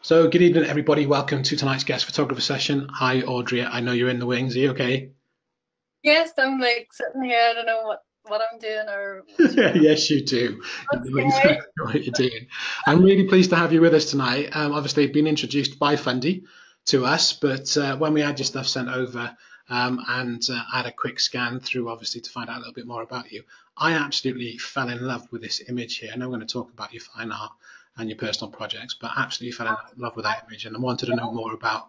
So, good evening, everybody. Welcome to tonight's guest photographer session. Hi, Audrey. I know you're in the wings. Are you okay? Yes, I'm like sitting here. I don't know what I'm doing or what's going on. Yes, you do. In the wings, I Okay. know what you're doing. I'm really pleased to have you with us tonight. Obviously, been introduced by Fundy to us, but when we had your stuff sent over and I had a quick scan through, obviously, to find out a little bit more about you, I absolutely fell in love with this image here. I know we're going to talk about your fine art and your personal projects, but absolutely fell in love with that image and I wanted to know more about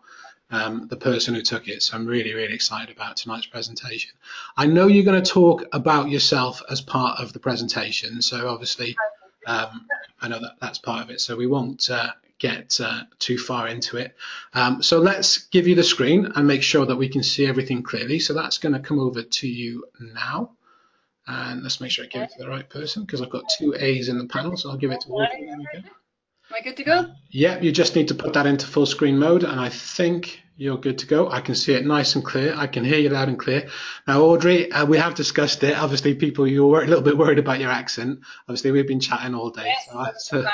the person who took it. So I'm really, really excited about tonight's presentation. I know you're going to talk about yourself as part of the presentation. So obviously, I know that that's part of it. So we won't get too far into it. So let's give you the screen and make sure that we can see everything clearly. So that's going to come over to you now. And let's make sure I give Okay. it to the right person because I've got two A's in the panel. So I'll give it to Audrey. There we go. Am I good to go? Yeah, you just need to put that into full screen mode, and I think you're good to go. I can see it nice and clear. I can hear you loud and clear. Now, Audrey, we have discussed it. Obviously, people, you're a little bit worried about your accent. Obviously, we've been chatting all day, Yes. so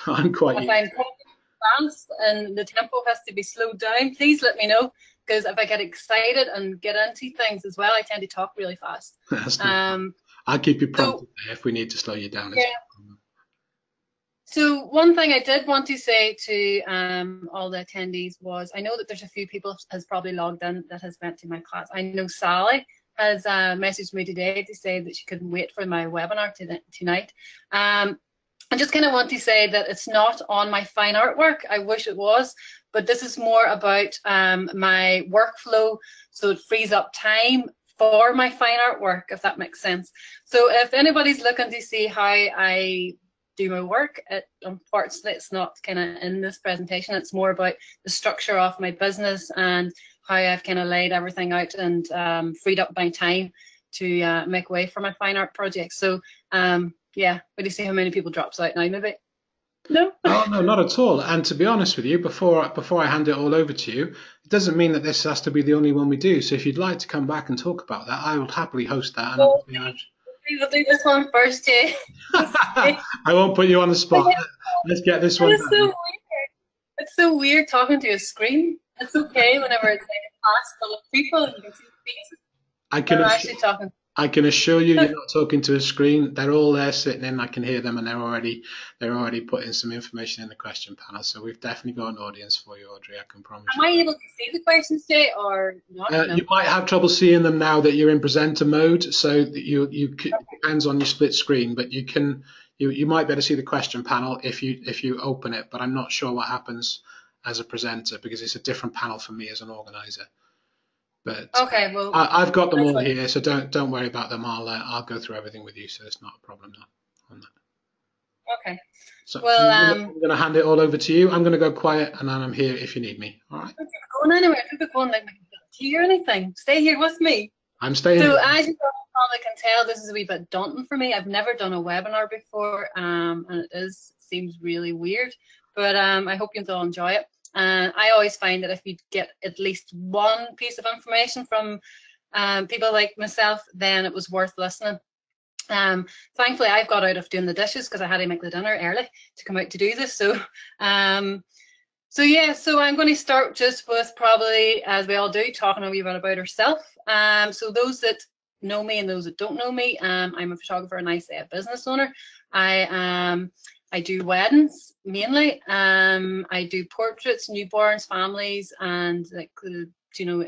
I'm quite If used I'm to it. talking fast and the tempo has to be slowed down, please let me know. Because if I get excited and get into things as well, I tend to talk really fast. That's no problem. Um, I'll keep you so prompted there if we need to slow you down as yeah. So one thing I did want to say to all the attendees was I know that there's a few people has probably logged in that has went to my class. I know Sally has messaged me today to say that she couldn't wait for my webinar tonight. I just kind of want to say that it's not on my fine artwork. I wish it was, but this is more about my workflow, so it frees up time for my fine artwork, if that makes sense. So if anybody's looking to see how I do my work, unfortunately it's not kind of in this presentation. It's more about the structure of my business and how I've kind of laid everything out and freed up my time to make way for my fine art projects. So yeah, but you see how many people drops out now, maybe? No? Oh no, not at all. And to be honest with you, before I hand it all over to you, it doesn't mean that this has to be the only one we do. So if you'd like to come back and talk about that, I will happily host that. And We'll obviously, we'll do this one first, Jay. I won't put you on the spot. Let's get this one It's so done. weird. It's so weird talking to a screen. It's okay whenever it's like a class full of people and you can see the faces. I But can I'm assure, actually talking. I can assure you, you're not talking to a screen. They're all there sitting in. I can hear them, and they're already putting some information in the question panel. So we've definitely got an audience for you, Audrey. I can promise Am you. I able to see the questions, Jay, or not? You No. might have trouble seeing them now that you're in presenter mode, so that it depends on your split screen, but you might be able to see the question panel if you open it, but I'm not sure what happens as a presenter because it's a different panel for me as an organizer. But Okay, well, I've got them that's all fine. here, so don't worry about them. I'll go through everything with you, so it's not a problem on that. Okay. So Well, I'm gonna hand it all over to you. I'm gonna go quiet, and then I'm here if you need me. All right. don't keep going anywhere. Don't keep going like tea or anything. Stay here with me. I'm staying So here. as you probably can tell, this is a wee bit daunting for me. I've never done a webinar before, and seems really weird, but I hope you'll all enjoy it. And I always find that if you get at least one piece of information from people like myself, then it was worth listening. Um, Thankfully, I've got out of doing the dishes because I had to make the dinner early to come out to do this. Um, so yeah, so I'm going to start just with probably, as we all do, talking a wee bit about ourselves. So those that know me and those that don't know me, I'm a photographer and I say a business owner. I do weddings mainly. I do portraits, newborns, families, and like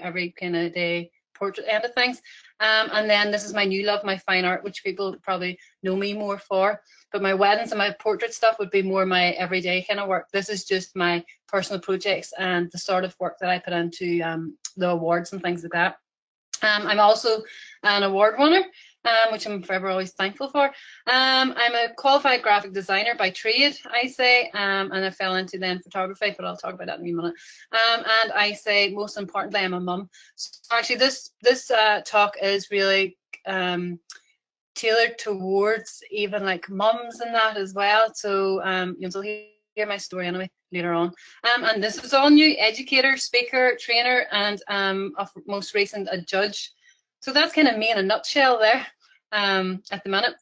every kind of day portrait end of things. And then this is my new love, my fine art, which people probably know me more for. But my weddings and my portrait stuff would be more my everyday kind of work. This is just my personal projects and the sort of work that I put into the awards and things like that. I'm also an award winner, which I'm forever always thankful for. I'm a qualified graphic designer by trade, I say, and I fell into then photography, but I'll talk about that in a minute. And I say, most importantly, I'm a mum. So actually, this talk is really tailored towards even like mums and that as well. So you'll hear my story anyway later on. And this is all new: educator, speaker, trainer, and of most recent a judge. So that's kind of me in a nutshell there at the minute.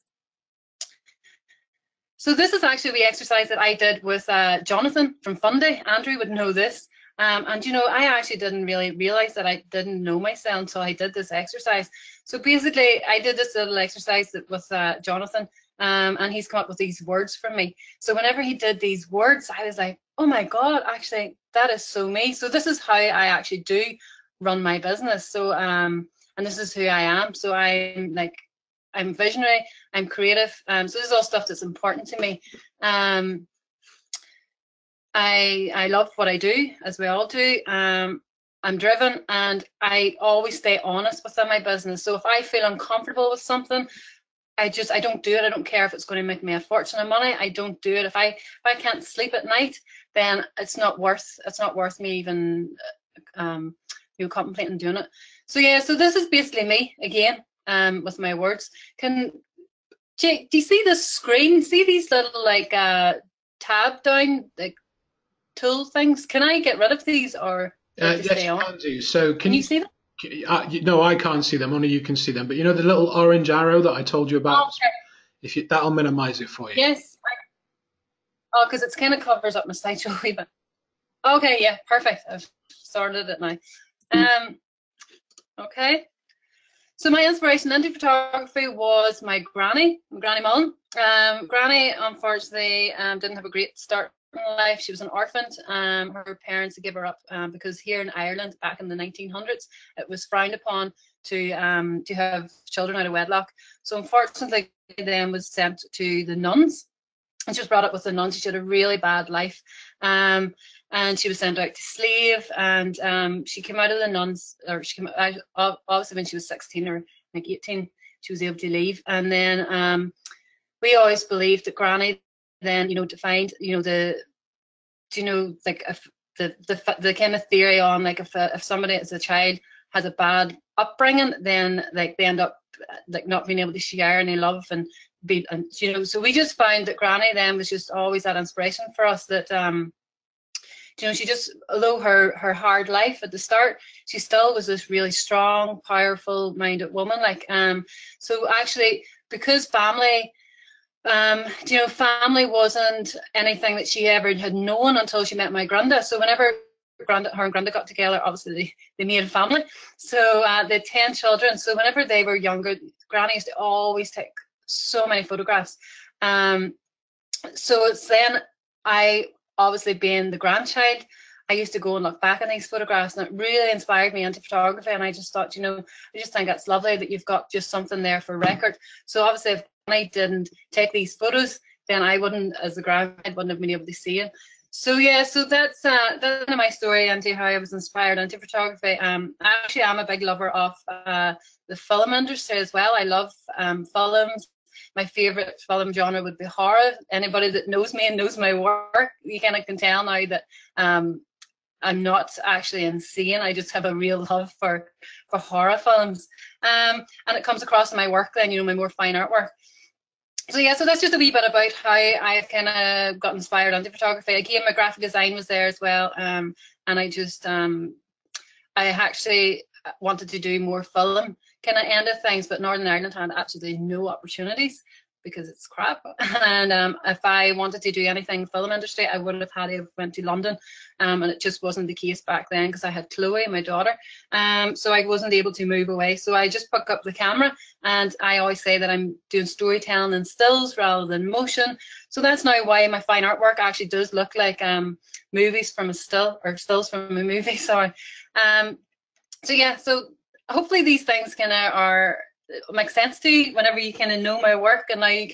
So this is actually the exercise that I did with Jonathan from Fundy. Andrew would know this. And you know, I actually didn't really realize that I didn't know myself until I did this exercise. So basically, I did this little exercise with Jonathan, and he's come up with these words for me. So whenever he did these words, I was like, oh my God, actually, that is so me. So this is how I actually do run my business. So, and this is who I am. So I'm visionary, I'm creative. So this is all stuff that's important to me. I love what I do, as we all do. I'm driven, and I always stay honest within my business. So if I feel uncomfortable with something, I don't do it. I don't care if it's going to make me a fortune of money. I don't do it. If I can't sleep at night, then it's not worth me even contemplating doing it. So yeah, so this is basically me again, with my words. Jake, do you see this screen? See these little like tab down like tool things? Can I get rid of these, or Yes, stay you on? can do. So Can you see them? no, I can't see them. Only you can see them. But you know the little orange arrow that I told you about? Oh, okay. That'll minimize it for you. Yes. Oh, because it kind of covers up my slideshow a wee bit. Okay, yeah, perfect. I've started it now. Okay. So my inspiration into photography was my Granny Mullen. Granny, unfortunately, didn't have a great start in life. She was an orphan. Her parents gave her up because here in Ireland, back in the 1900s, it was frowned upon to have children out of wedlock. So unfortunately, then was sent to the nuns. And she was brought up with the nuns. She had a really bad life. And she was sent out to slave, and she came out of the nuns, or she came out, obviously when she was 16 or like 18, she was able to leave. And then we always believed that Granny then, defined, the kind of theory on like if somebody as a child has a bad upbringing, then like they end up like not being able to share any love and so we just found that Granny then was just always that inspiration for us, that she just, although her hard life at the start, she still was this really strong, powerful minded woman. So actually, because family wasn't anything that she ever had known until she met my granda. So whenever her and granda got together, obviously they made a family. So they had 10 children. So whenever they were younger, Granny used to always take so many photographs. So it's then obviously being the grandchild, I used to go and look back at these photographs, and it really inspired me into photography. And I just thought, I just think that's lovely that you've got just something there for record. So obviously, if I didn't take these photos, then I wouldn't, as a grandchild, wouldn't have been able to see it. So yeah, so that's my story into how I was inspired into photography. Actually, I'm a big lover of the film industry as well. I love films. My favorite film genre would be horror. Anybody that knows me and knows my work, you kind of can tell now that I'm not actually insane. I just have a real love for horror films, and it comes across in my work then, my more fine artwork. So yeah, so that's just a wee bit about how I kind of got inspired onto photography. Again, my graphic design was there as well, and I just I actually wanted to do more film kind of end of things, but Northern Ireland had absolutely no opportunities because it's crap. And if I wanted to do anything film industry, I would have had to have went to London, and it just wasn't the case back then because I had Chloe, my daughter, so I wasn't able to move away. So I just picked up the camera, and I always say that I'm doing storytelling in stills rather than motion. So that's now why my fine artwork actually does look like movies from a still, or stills from a movie. Sorry. So yeah, so hopefully these things kind of make sense to you whenever you kind of know my work, and now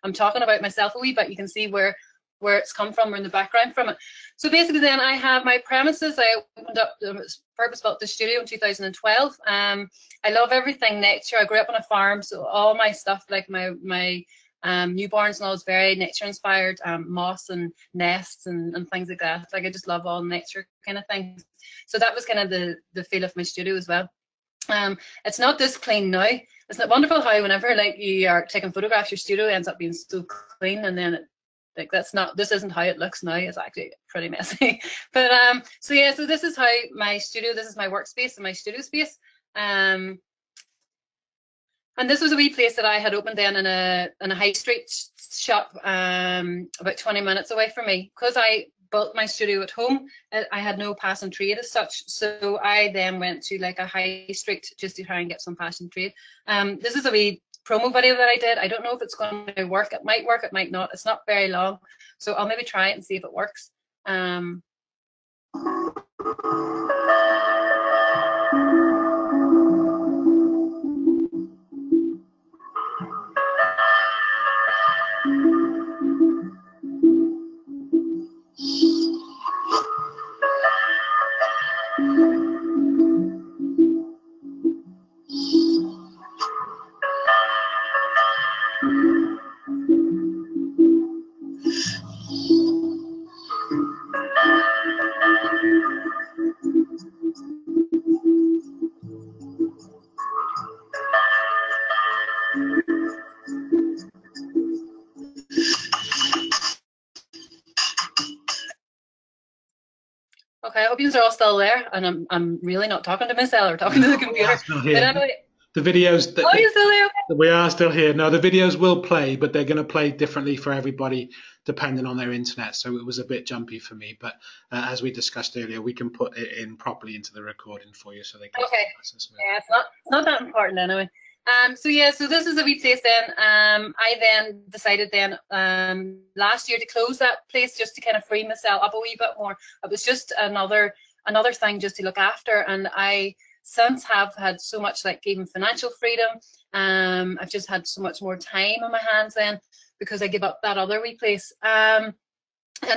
I'm talking about myself a wee bit, you can see where it's come from, or in the background from it. So basically then I have my premises. I opened up, purpose-built the studio in 2012. I love everything nature. I grew up on a farm, so all my stuff, like my newborns and all, is very nature inspired, moss and nests and things like that. Like I just love all nature kind of things. So that was kind of the feel of my studio as well. It's not this clean now. Isn't it wonderful how whenever like you are taking photographs, your studio ends up being so clean, and then this isn't how it looks now. It's actually pretty messy. But so yeah, so this is how this is my workspace and my studio space. And this was a wee place that I had opened then in a high street shop about 20 minutes away from me. Because I built my studio at home, I had no passing trade as such. So I then went to like a high street just to try and get some passing trade. This is a wee promo video that I did. I don't know if it's going to work. It might not. It's not very long. So I'll maybe try it and see if it works. Okay, I hope you are all still there, and I'm really not talking to myself or talking to the computer. But anyway, the videos. Oh, you're still there? Okay. We are still here. No, the videos will play, but they're going to play differently for everybody depending on their internet. So it was a bit jumpy for me, but as we discussed earlier, we can put it in properly into the recording for you, so they can. Okay. Yeah, it's not that important anyway. So yeah, so this is a wee place then. I then decided then last year to close that place just to kind of free myself up a wee bit more. It was just another thing just to look after, and I since have had so much like even financial freedom. I've just had so much more time on my hands then because I give up that other wee place. And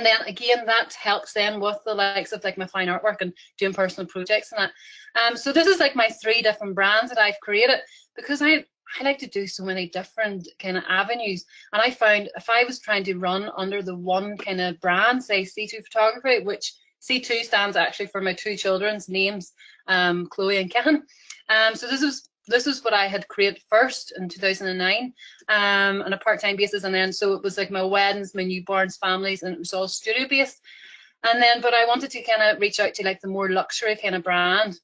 then again, that helps then with the likes of like my fine artwork and doing personal projects and that. So this is like my 3 different brands that I've created because I like to do so many different kind of avenues. And I found if I was trying to run under the one kind of brand, say C2 Photography, which C2 stands actually for my 2 children's names, Chloe and Ken. So this is what I had created first in 2009 on a part-time basis, and then so it was like my weddings, my newborns, families, and it was all studio based. And then but I wanted to kind of reach out to like the more luxury kind of brand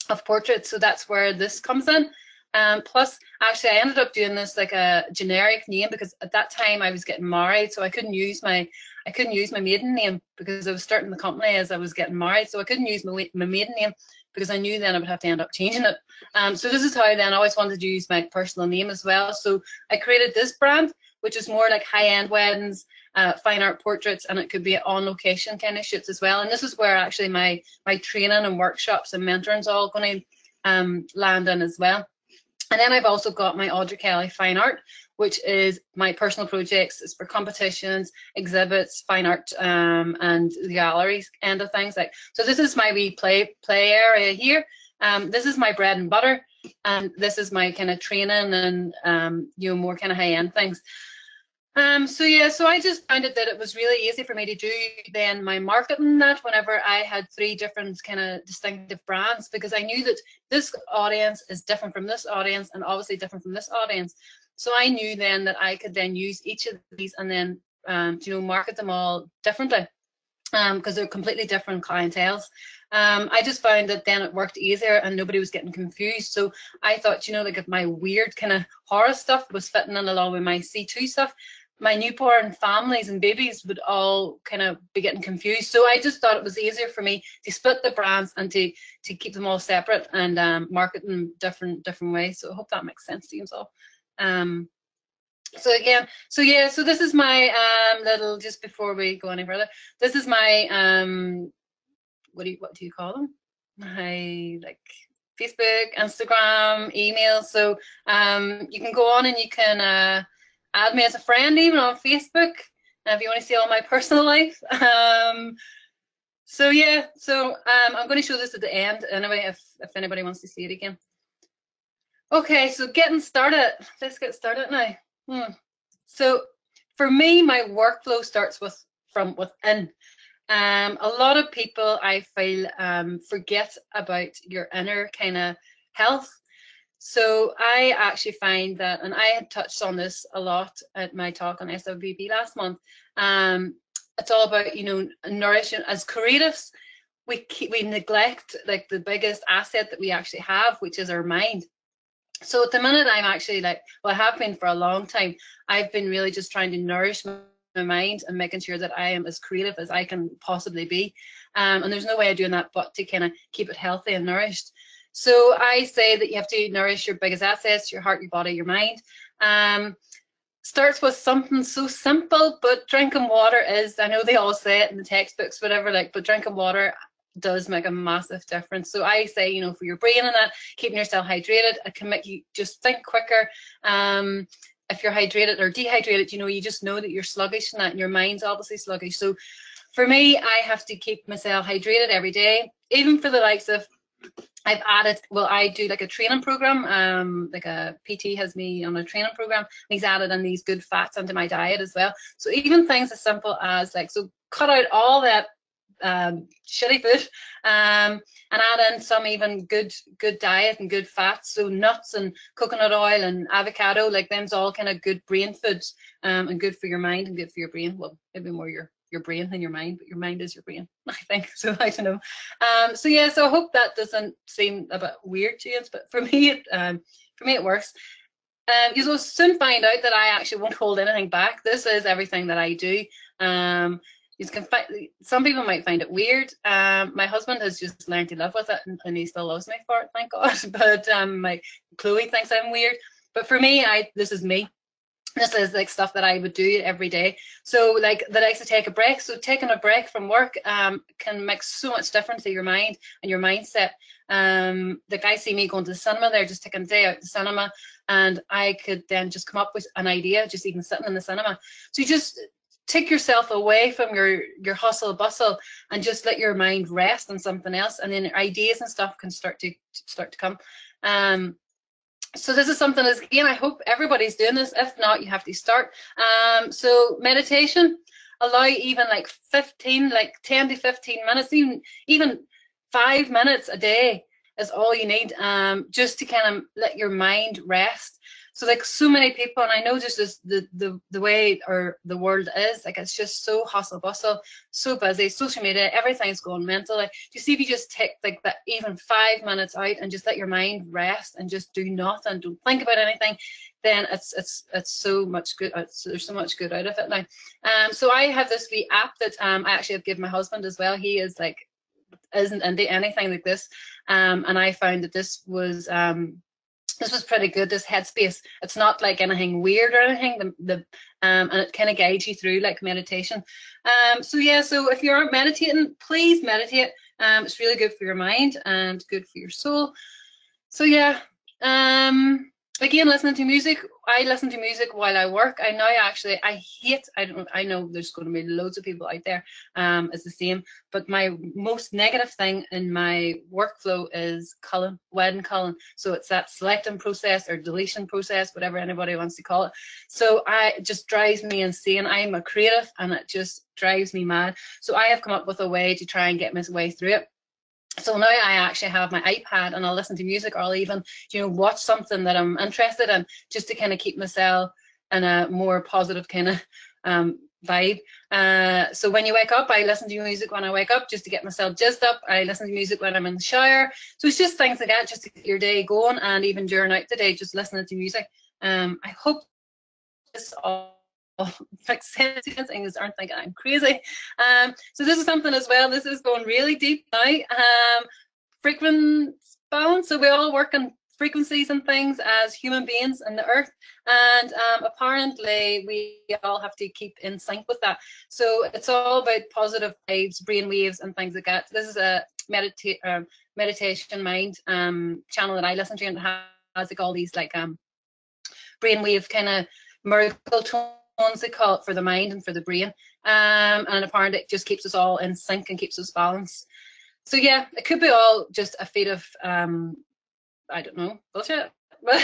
of portraits, so that's where this comes in. Plus actually I ended up doing this like a generic name because at that time I was getting married, so I couldn't use my maiden name because I was starting the company as I was getting married, so I couldn't use my maiden name because I knew then I would have to end up changing it. So this is how I then always wanted to use my personal name as well. So I created this brand, which is more like high-end weddings, fine art portraits, and it could be on location kind of shoots as well. And this is where actually my training and workshops and mentoring is all going to land in as well. And then I've also got my Audrey Kelly Fine Art, which is my personal projects. It's for competitions, exhibits, fine art, and the galleries end of things. Like so, this is my wee play area here. This is my bread and butter, and this is my kind of training and more kind of high end things. So yeah, so I just found that it was really easy for me to do then my marketing that whenever I had 3 different kind of distinctive brands, because I knew that this audience is different from this audience and obviously different from this audience. So I knew then that I could then use each of these and then market them all differently because they're completely different clienteles. I just found that then it worked easier and nobody was getting confused. So I thought, like if my weird kind of horror stuff was fitting in along with my C2 stuff, my newborn families and babies would all kind of be getting confused. So I just thought it was easier for me to split the brands and to keep them all separate and market them different ways. So I hope that makes sense to you all. So again, so this is my little, just before we go any further, this is my what do you call them? My like Facebook, Instagram, email. So you can go on and you can add me as a friend even on Facebook if you want to see all my personal life. So yeah, so I'm going to show this at the end anyway if anybody wants to see it again. Okay, so getting started. Let's get started now. So for me, my workflow starts from within. A lot of people, I feel, forget about your inner kind of health. So I actually find that, and I had touched on this a lot at my talk on SWB last month. It's all about nourishing. As creatives, we neglect like the biggest asset that we actually have, which is our mind. So at the minute, I'm actually like, well, I have been for a long time. I've been really just trying to nourish my mind and making sure that I am as creative as I can possibly be. And there's no way of doing that but to kind of keep it healthy and nourished. So I say that you have to nourish your biggest assets, your heart, your body, your mind. Starts with something so simple, but drinking water is, I know they all say it in the textbooks, whatever, like, but drinking water does make a massive difference. So I say, you know, for your brain and that, keeping yourself hydrated, it can make you just think quicker. If you're hydrated or dehydrated, you know, you just know that you're sluggish and that, and your mind's obviously sluggish. So for me, I have to keep myself hydrated every day, even for the likes of, I've added, well, I do like a training program, like a PT has me on a training program, and he's added in these good fats into my diet as well. So even things as simple as like, so cut out all that shitty food and add in some even good diet and good fats. So nuts and coconut oil and avocado, like them's all kind of good brain foods and good for your mind and good for your brain. Well, maybe more your brain than your mind, but your mind is your brain, I think. So I don't know. So yeah, so I hope that doesn't seem a bit weird to you, but for me, it works. You will soon find out that I actually won't hold anything back. This is everything that I do. You can some people might find it weird. My husband has just learned to live with it, and he still loves me for it, thank God. But my Chloe thinks I'm weird. But for me, this is me. This is like stuff that I would do every day. So like that I like to take a break. So taking a break from work can make so much difference to your mind and your mindset. Like I see me going to the cinema there, just taking a day out to the cinema, and I could then just come up with an idea, just even sitting in the cinema. So you just take yourself away from your hustle bustle and just let your mind rest on something else, and then ideas and stuff can start to come. So this is something, as again, I hope everybody's doing this. If not, you have to start. So meditation, allow even like 10 to 15 minutes, even 5 minutes a day is all you need, just to kind of let your mind rest. So like so many people, and I know just this, the way or the world is, like it's just so hustle bustle, so busy, social media, everything's going mental. Like, you see, if you just take like that even 5 minutes out and just let your mind rest and just do nothing, don't think about anything, then it's so much good. There's so much good out of it now. So I have this wee app that I actually have given my husband as well. He is like isn't into anything like this, and I found that this was pretty good, this Headspace. It's not like anything weird or anything, and it kind of guides you through like meditation. So yeah, so if you aren't meditating, please meditate. It's really good for your mind and good for your soul. So yeah, again, listening to music. I listen to music while I work. I know there's going to be loads of people out there it's the same, but my most negative thing in my workflow is wedding culling. So it's that selecting process or deletion process, whatever anybody wants to call it. So it just drives me insane. I'm a creative and it just drives me mad. So I have come up with a way to try and get my way through it. So now I actually have my iPad and I'll listen to music, or I'll even, watch something that I'm interested in, just to kind of keep myself in a more positive kind of vibe. So when you wake up, I listen to music when I wake up just to get myself jazzed up. I listen to music when I'm in the shower. So it's just things like that, just to get your day going, and even during out the day, just listening to music. I hope this all makes sense. Things aren't thinking I'm crazy. So this is something as well. This is going really deep now. Frequency balance. So we all work on frequencies and things as human beings in the earth, and apparently we all have to keep in sync with that. So it's all about positive vibes, brain waves, and things like that. This is a meditation mind channel that I listen to, and it has like all these like brainwave kind of miracle tones, they call it, for the mind and for the brain. And apparently it just keeps us all in sync and keeps us balanced. So yeah, it could be all just a feat of I don't know, bullshit. But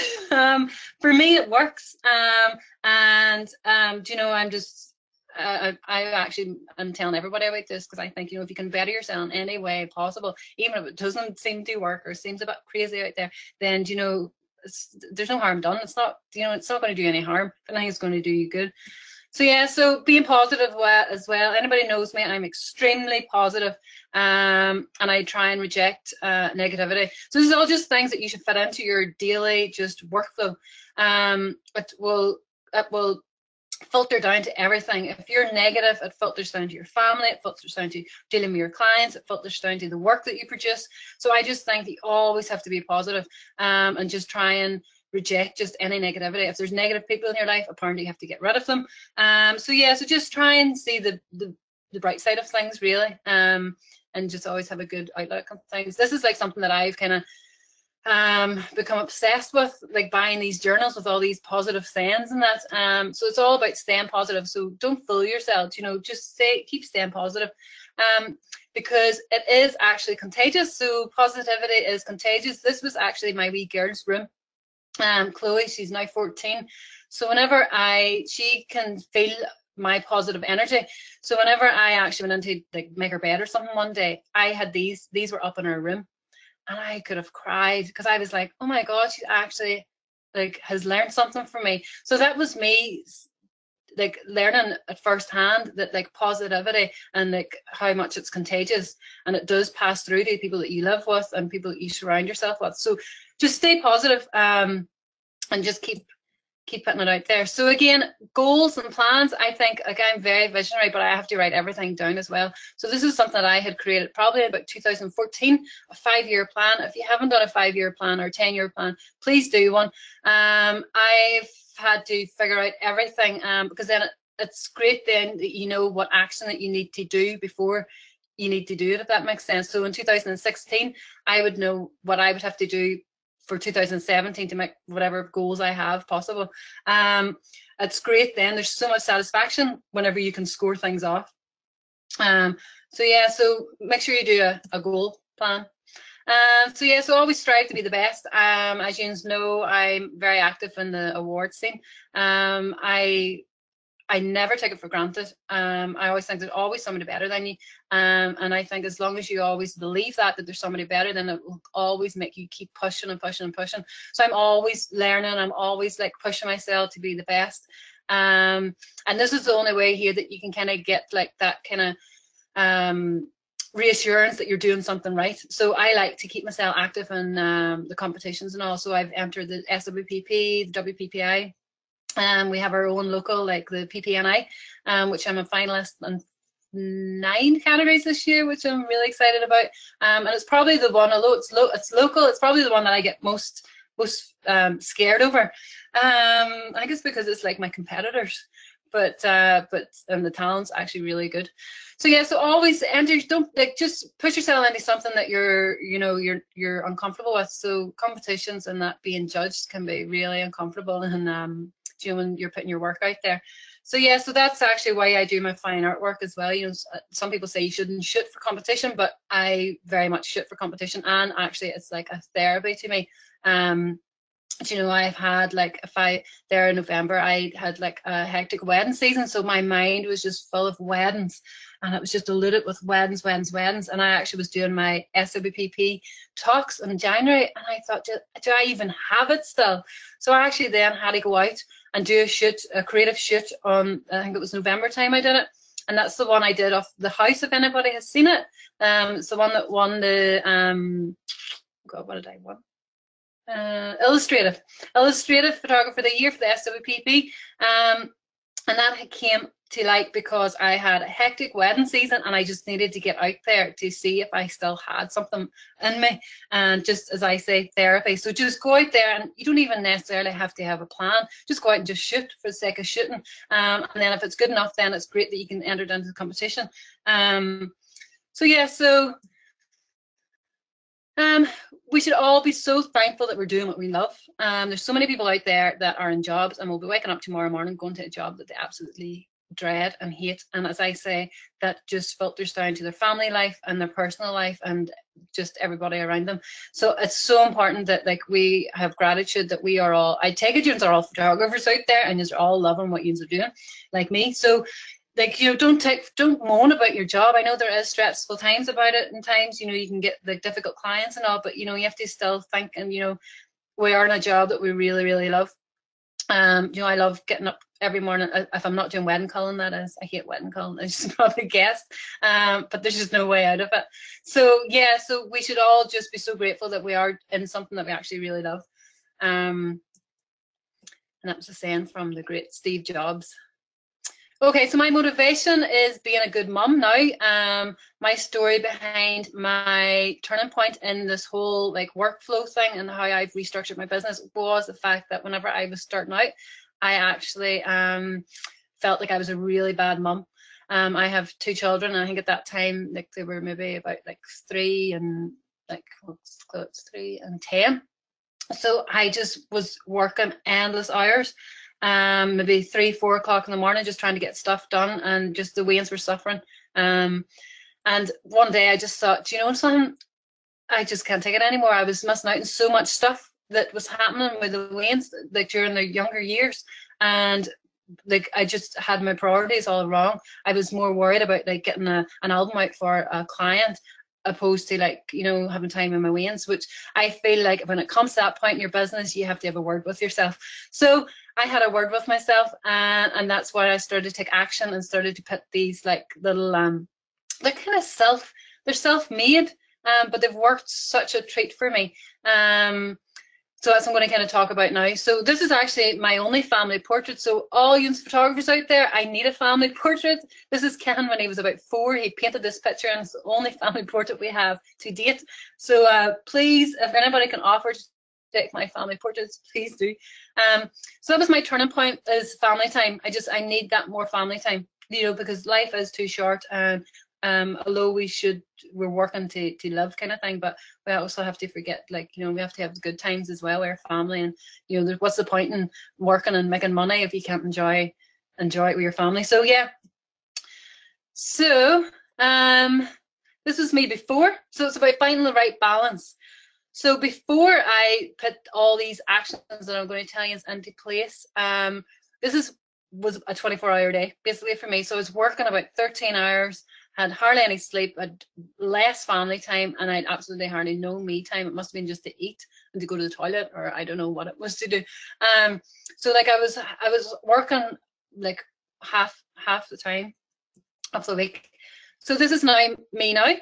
for me it works. And I'm just I actually am telling everybody about this because I think, if you can better yourself in any way possible, even if it doesn't seem to work or seems a bit crazy out there, then there's no harm done. It's not, it's not going to do any harm. If anything, it's going to do you good. So yeah, so being positive as well. Anybody knows me, I'm extremely positive, and I try and reject negativity. So this is all just things that you should fit into your daily just workflow. It will filter down to everything. If you're negative, it filters down to your family, it filters down to dealing with your clients, it filters down to the work that you produce. So I just think that you always have to be positive, and just try and reject just any negativity. If there's negative people in your life, apparently you have to get rid of them. So yeah, so just try and see the bright side of things, really, and just always have a good outlook on things. This is like something that I've kind of become obsessed with, like buying these journals with all these positive sayings and that. So it's all about staying positive. So don't fool yourselves, you know, just keep staying positive, because it is actually contagious. So positivity is contagious. This was actually my wee girl's room. Chloe, she's now 14. So whenever she can feel my positive energy. So whenever I actually went into like make her bed or something one day, I had these were up in her room. And I could have cried because I was like, oh my God, she actually like has learned something from me. So that was me like learning at first hand that like positivity and like how much it's contagious, and it does pass through to people that you live with and people that you surround yourself with. So just stay positive, and just keep putting it out there. So again, goals and plans, I think, again, I'm very visionary, but I have to write everything down as well. So this is something that I had created probably about 2014, a 5-year plan. If you haven't done a 5-year plan or 10-year plan, please do one. I've had to figure out everything, because then it's great then that you know what action that you need to do before you need to do it, if that makes sense. So in 2016, I would know what I would have to do for 2017 to make whatever goals I have possible. It's great then. There's so much satisfaction whenever you can score things off. So yeah, so make sure you do a goal plan. So yeah, so always strive to be the best. As you know, I'm very active in the awards scene. I never take it for granted. I always think there's always somebody better than you. And I think as long as you always believe that there's somebody better, then it will always make you keep pushing and pushing and pushing. So I'm always learning. I'm always like pushing myself to be the best. And this is the only way here that you can kind of get like that kind of reassurance that you're doing something right. So I like to keep myself active in the competitions and all. So I've entered the SWPP, the WPPI. We have our own local, like the PPNI, which I'm a finalist in 9 categories this year, which I'm really excited about. And it's probably the one, although it's local, it's probably the one that I get most scared over. I think it's because it's like my competitors, but the talent's actually really good. So yeah, so always enter. Don't like just push yourself into something that you're uncomfortable with. So competitions and that being judged can be really uncomfortable, and when you're putting your work out there. So yeah, so that's actually why I do my fine artwork as well. You know, some people say you shouldn't shoot for competition, but I very much shoot for competition, and actually it's like a therapy to me. You know, I've had like there in November, I had like a hectic wedding season, so my mind was just full of weddings, and it was just diluted with weddings. And I actually was doing my SWPP talks in January, and I thought, do I even have it still? So I actually then had to go out and do a creative shoot on, I think it was November time I did it, and that's the one I did of the house, if anybody has seen it. It's the one that won the God, what did I win? Illustrative photographer of the year for the SWPP, and that came to light because I had a hectic wedding season, and I just needed to get out there to see if I still had something in me, and just as I say, therapy. So just go out there, and you don't even necessarily have to have a plan. Just go out and just shoot for the sake of shooting, and then if it's good enough, then it's great that you can enter into the competition. So yeah, so we should all be so thankful that we're doing what we love. There's so many people out there that are in jobs and will be waking up tomorrow morning going to a job that they absolutely dread and hate. And as I say, that just filters down to their family life and their personal life and just everybody around them. So it's so important that like we have gratitude that we are all, I take it you are all photographers out there and you're all loving what you're doing, like me. So like, you know, don't moan about your job. I know there is stressful times about it, and times, you know, you can get like difficult clients and all, but you know, you have to still think, and you know, we are in a job that we really, really love. You know, I love getting up every morning, if I'm not doing wedding culling, that is. I hate wedding culling, as you probably guessed, but there's just no way out of it. So yeah, so we should all just be so grateful that we are in something that we actually really love. And that was a saying from the great Steve Jobs. Okay, so my motivation is being a good mum now. My story behind my turning point in this whole like workflow thing and how I've restructured my business was the fact that whenever I was starting out, I actually felt like I was a really bad mum. I have 2 children, and I think at that time, like they were maybe about like 3 and like 3 and 10. So I just was working endless hours, maybe 3, 4 o'clock in the morning, just trying to get stuff done, and just the weans were suffering. And one day I just thought, do you know something? I just can't take it anymore. I was missing out on so much stuff that was happening with the weans, like during their younger years, and like I just had my priorities all wrong. I was more worried about like getting an album out for a client, opposed to like, you know, having time in my weans, which I feel like when it comes to that point in your business, you have to have a word with yourself. So I had a word with myself, and that's why I started to take action and started to put these like little they're kind of they're self-made, but they've worked such a treat for me. So that's what I'm going to kind of talk about now. So this is actually my only family portrait. So all you photographers out there, I need a family portrait. This is Ken when he was about 4. He painted this picture, and it's the only family portrait we have to date. So please, if anybody can offer to take my family portraits, please do. So that was my turning point, is family time. I need that more family time, you know, because life is too short. And although we're working to live kind of thing, but we also have to forget, like, you know, we have to have the good times as well with our family. And you know, what's the point in working and making money if you can't enjoy it with your family? So yeah, so this was me before. So it's about finding the right balance. So before I put all these actions that I'm going to tell you into place, this was a 24-hour day basically for me. So I was working about 13 hours, had hardly any sleep, had less family time, and I had absolutely hardly no me time. It must have been just to eat and to go to the toilet, or I don't know what it was to do. So like I was working like half the time of the week. So this is now me now,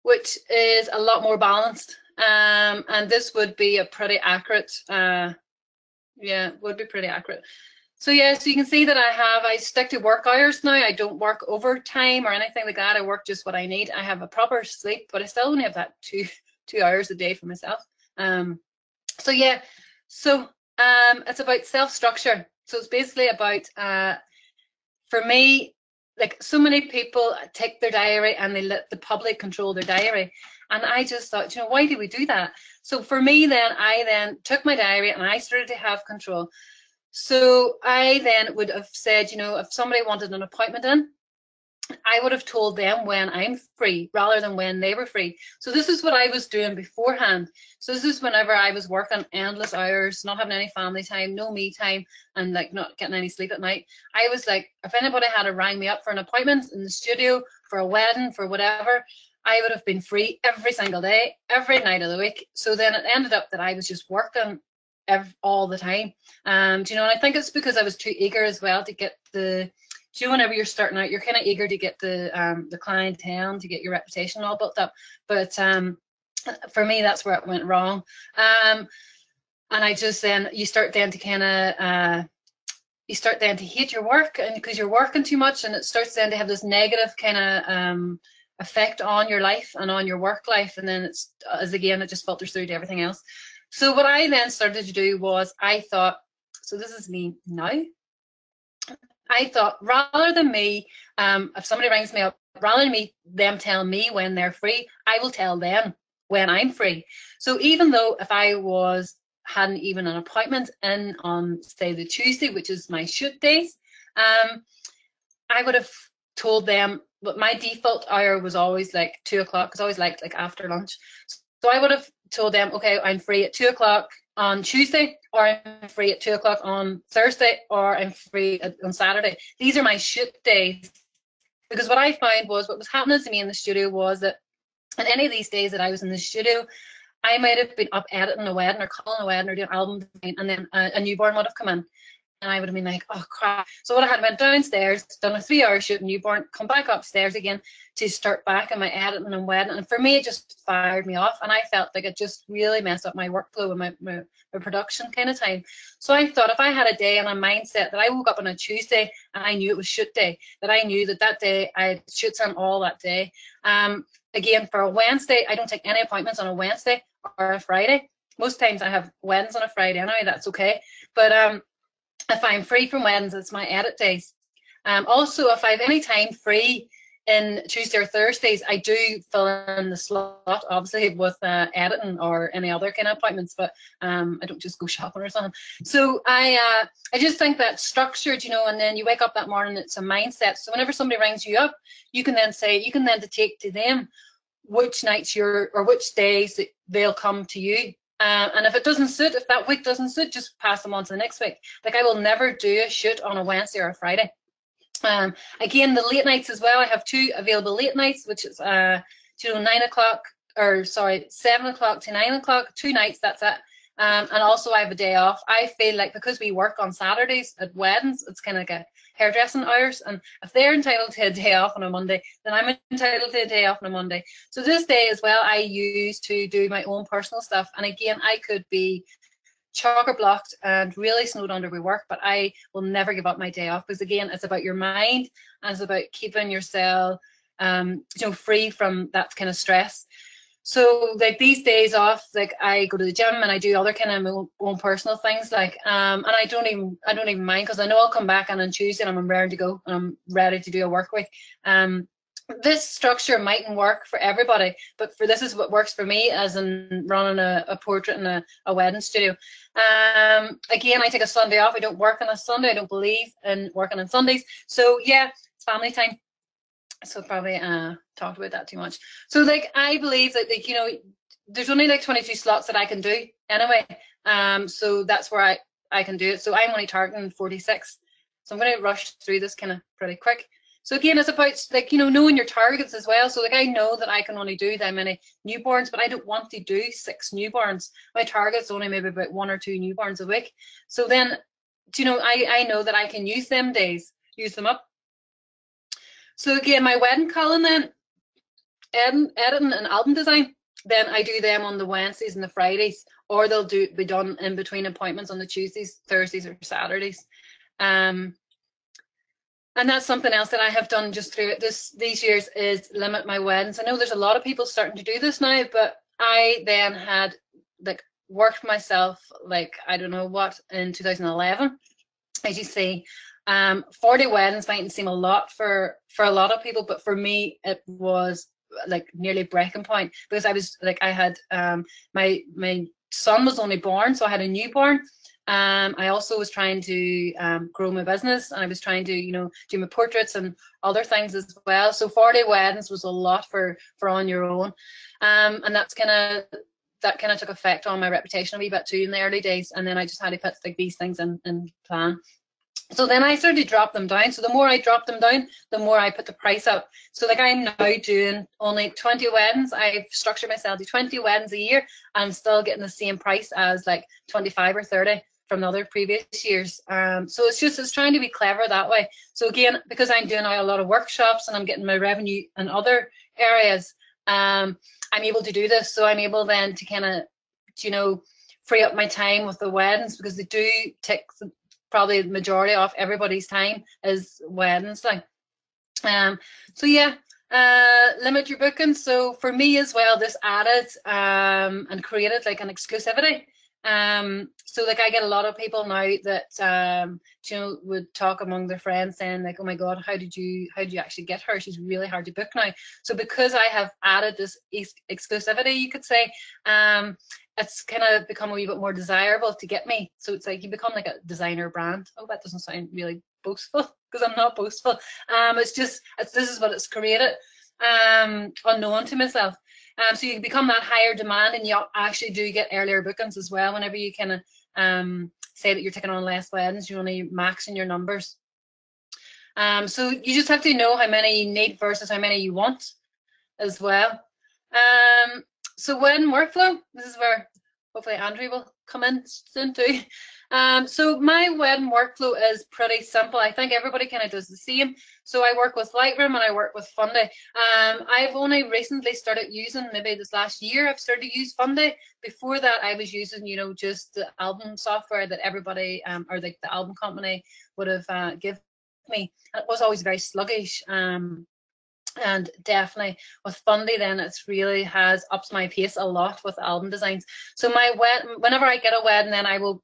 which is a lot more balanced. And this would be a pretty accurate, yeah, would be pretty accurate. So yeah, so you can see that I stick to work hours now. I don't work overtime or anything like that. I work just what I need. I have a proper sleep, but I still only have that two hours a day for myself. So yeah, so it's about self-structure. So it's basically about, for me, like so many people take their diary and they let the public control their diary. And I just thought, you know, why do we do that? So for me then, I then took my diary and I started to have control. So I then would have said, you know, if somebody wanted an appointment in, I would have told them when I'm free rather than when they were free. So this is what I was doing beforehand. So this is whenever I was working endless hours, not having any family time, no me time, and like not getting any sleep at night. I was like, if anybody had to rang me up for an appointment in the studio, for a wedding, for whatever, I would have been free every single day, every night of the week. So then it ended up that I was just working all the time. Do you know, and I think it's because I was too eager as well to get do you know, whenever you're starting out, you're kind of eager to get the clientele, to get your reputation all built up. But for me, that's where it went wrong. And I just then, you start then to kind of, you start then to hate your work, and because you're working too much, and it starts then to have this negative kind of effect on your life and on your work life. And then it's, as again, it just filters through to everything else. So what I then started to do was I thought, so this is me now. I thought, rather than me, if somebody rings me up, rather than them telling me when they're free, I will tell them when I'm free. So even though if I hadn't even an appointment in on, say, the Tuesday, which is my shoot days, I would have told them, but my default hour was always like 2 o'clock, because I always liked like after lunch. So I would have told them, okay, I'm free at 2 o'clock on Tuesday, or I'm free at 2 o'clock on Thursday, or I'm free on Saturday. These are my shoot days. Because what I found was, what was happening to me in the studio was that at any of these days that I was in the studio, I might have been up editing a wedding or calling a wedding or doing album design, and then a newborn would have come in. And I would have been like, oh crap. So what I had went downstairs, done a 3-hour shoot in newborn, come back upstairs again to start back on my editing and wedding. And for me, it just fired me off. And I felt like it just really messed up my workflow and my production kind of time. So I thought if I had a day and a mindset that I woke up on a Tuesday and I knew it was shoot day, that I knew that that day I had shoots on all that day. Again, for a Wednesday, I don't take any appointments on a Wednesday or a Friday. Most times I have weddings on a Friday anyway, that's okay. But if I'm free from weddings, it's my edit days. Also, if I have any time free in Tuesday or Thursdays, I do fill in the slot, obviously, with editing or any other kind of appointments, but I don't just go shopping or something. So I just think that structured, you know, and then you wake up that morning, it's a mindset. So whenever somebody rings you up, you can then say, you can then dictate to them which nights you're, or which days they'll come to you. And if it doesn't suit, if that week doesn't suit, just pass them on to the next week. Like I will never do a shoot on a Wednesday or a Friday. Again, the late nights as well. I have 2 available late nights, which is 9 o'clock, or sorry, 7 o'clock to 9 o'clock. 2 nights, that's it. And also I have a day off. I feel like because we work on Saturdays at weddings, it's kind of like a hairdressing hours, and if they're entitled to a day off on a Monday, then I'm entitled to a day off on a Monday. So this day as well I use to do my own personal stuff. And again, I could be chocker blocked and really snowed under with work, but I will never give up my day off, because again, it's about your mind and it's about keeping yourself you know, free from that kind of stress. So like these days off, like I go to the gym and I do other kind of my own personal things, like and I don't even mind, because I know I'll come back on Tuesday and I'm ready to go and I'm ready to do a work week. This structure mightn't work for everybody, but this is what works for me, as in running a portrait in a wedding studio. Again, I take a Sunday off. I don't work on a Sunday. I don't believe in working on Sundays. So yeah, it's family time. So probably talked about that too much. So like I believe that, like, you know, there's only like 22 slots that I can do anyway. So that's where I can do it. So I'm only targeting 46. So I'm going to rush through this kind of pretty quick. So again, it's about, like, you know, knowing your targets as well. So like I know that I can only do that many newborns, but I don't want to do 6 newborns. My target's only maybe about 1 or 2 newborns a week. So then, you know, I know that I can use them days, use them up. So again, my wedding calling then, editing and album design, then I do them on the Wednesdays and the Fridays, or they'll be done in between appointments on the Tuesdays, Thursdays, or Saturdays. And that's something else that I have done just through these years, is limit my weddings. I know there's a lot of people starting to do this now, but I then had like worked myself, like, I don't know what, in 2011, as you see. 40 weddings mightn't seem a lot for a lot of people, but for me it was like nearly breaking point, because I was like, I had my son was only born, so I had a newborn. I also was trying to grow my business, and I was trying to, you know, do my portraits and other things as well. So 40 weddings was a lot for on your own, and that kind of took effect on my reputation a wee bit too in the early days. And then I just had to put like these things in plan. So then I started to drop them down. So the more I drop them down, the more I put the price up. So like I'm now doing only 20 weddings. I've structured myself to 20 weddings a year. I'm still getting the same price as like 25 or 30 from the other previous years. So it's trying to be clever that way. So again, because I'm doing a lot of workshops and I'm getting my revenue in other areas, I'm able to do this. So I'm able then to kind of, you know, free up my time with the weddings, because they do take probably the majority of everybody's time is weddings. Like, so yeah, limit your booking. So for me as well, this added and created like an exclusivity. So like I get a lot of people now that you know, would talk among their friends saying like, oh my god, how did you actually get her? She's really hard to book now. So because I have added this exclusivity, you could say, it's kind of become a wee bit more desirable to get me. So it's like you become like a designer brand. Oh, that doesn't sound really boastful, because I'm not boastful. This is what it's created, unknown to myself. So you become that higher demand, and you actually do get earlier bookings as well. Whenever you kind of say that you're taking on less weddings, you're only maxing your numbers. So you just have to know how many you need versus how many you want as well. So wedding workflow, this is where hopefully Audrey will come in soon too. So my wedding workflow is pretty simple. I think everybody kind of does the same. So I work with Lightroom and I work with Fundy. I've only recently started using, maybe this last year, I've started to use Fundy. Before that, I was using, you know, just the album software that everybody, or like the album company would have given me. And it was always very sluggish. And definitely with Fundy, then it's really has ups my pace a lot with album designs. So whenever I get a wedding, then I will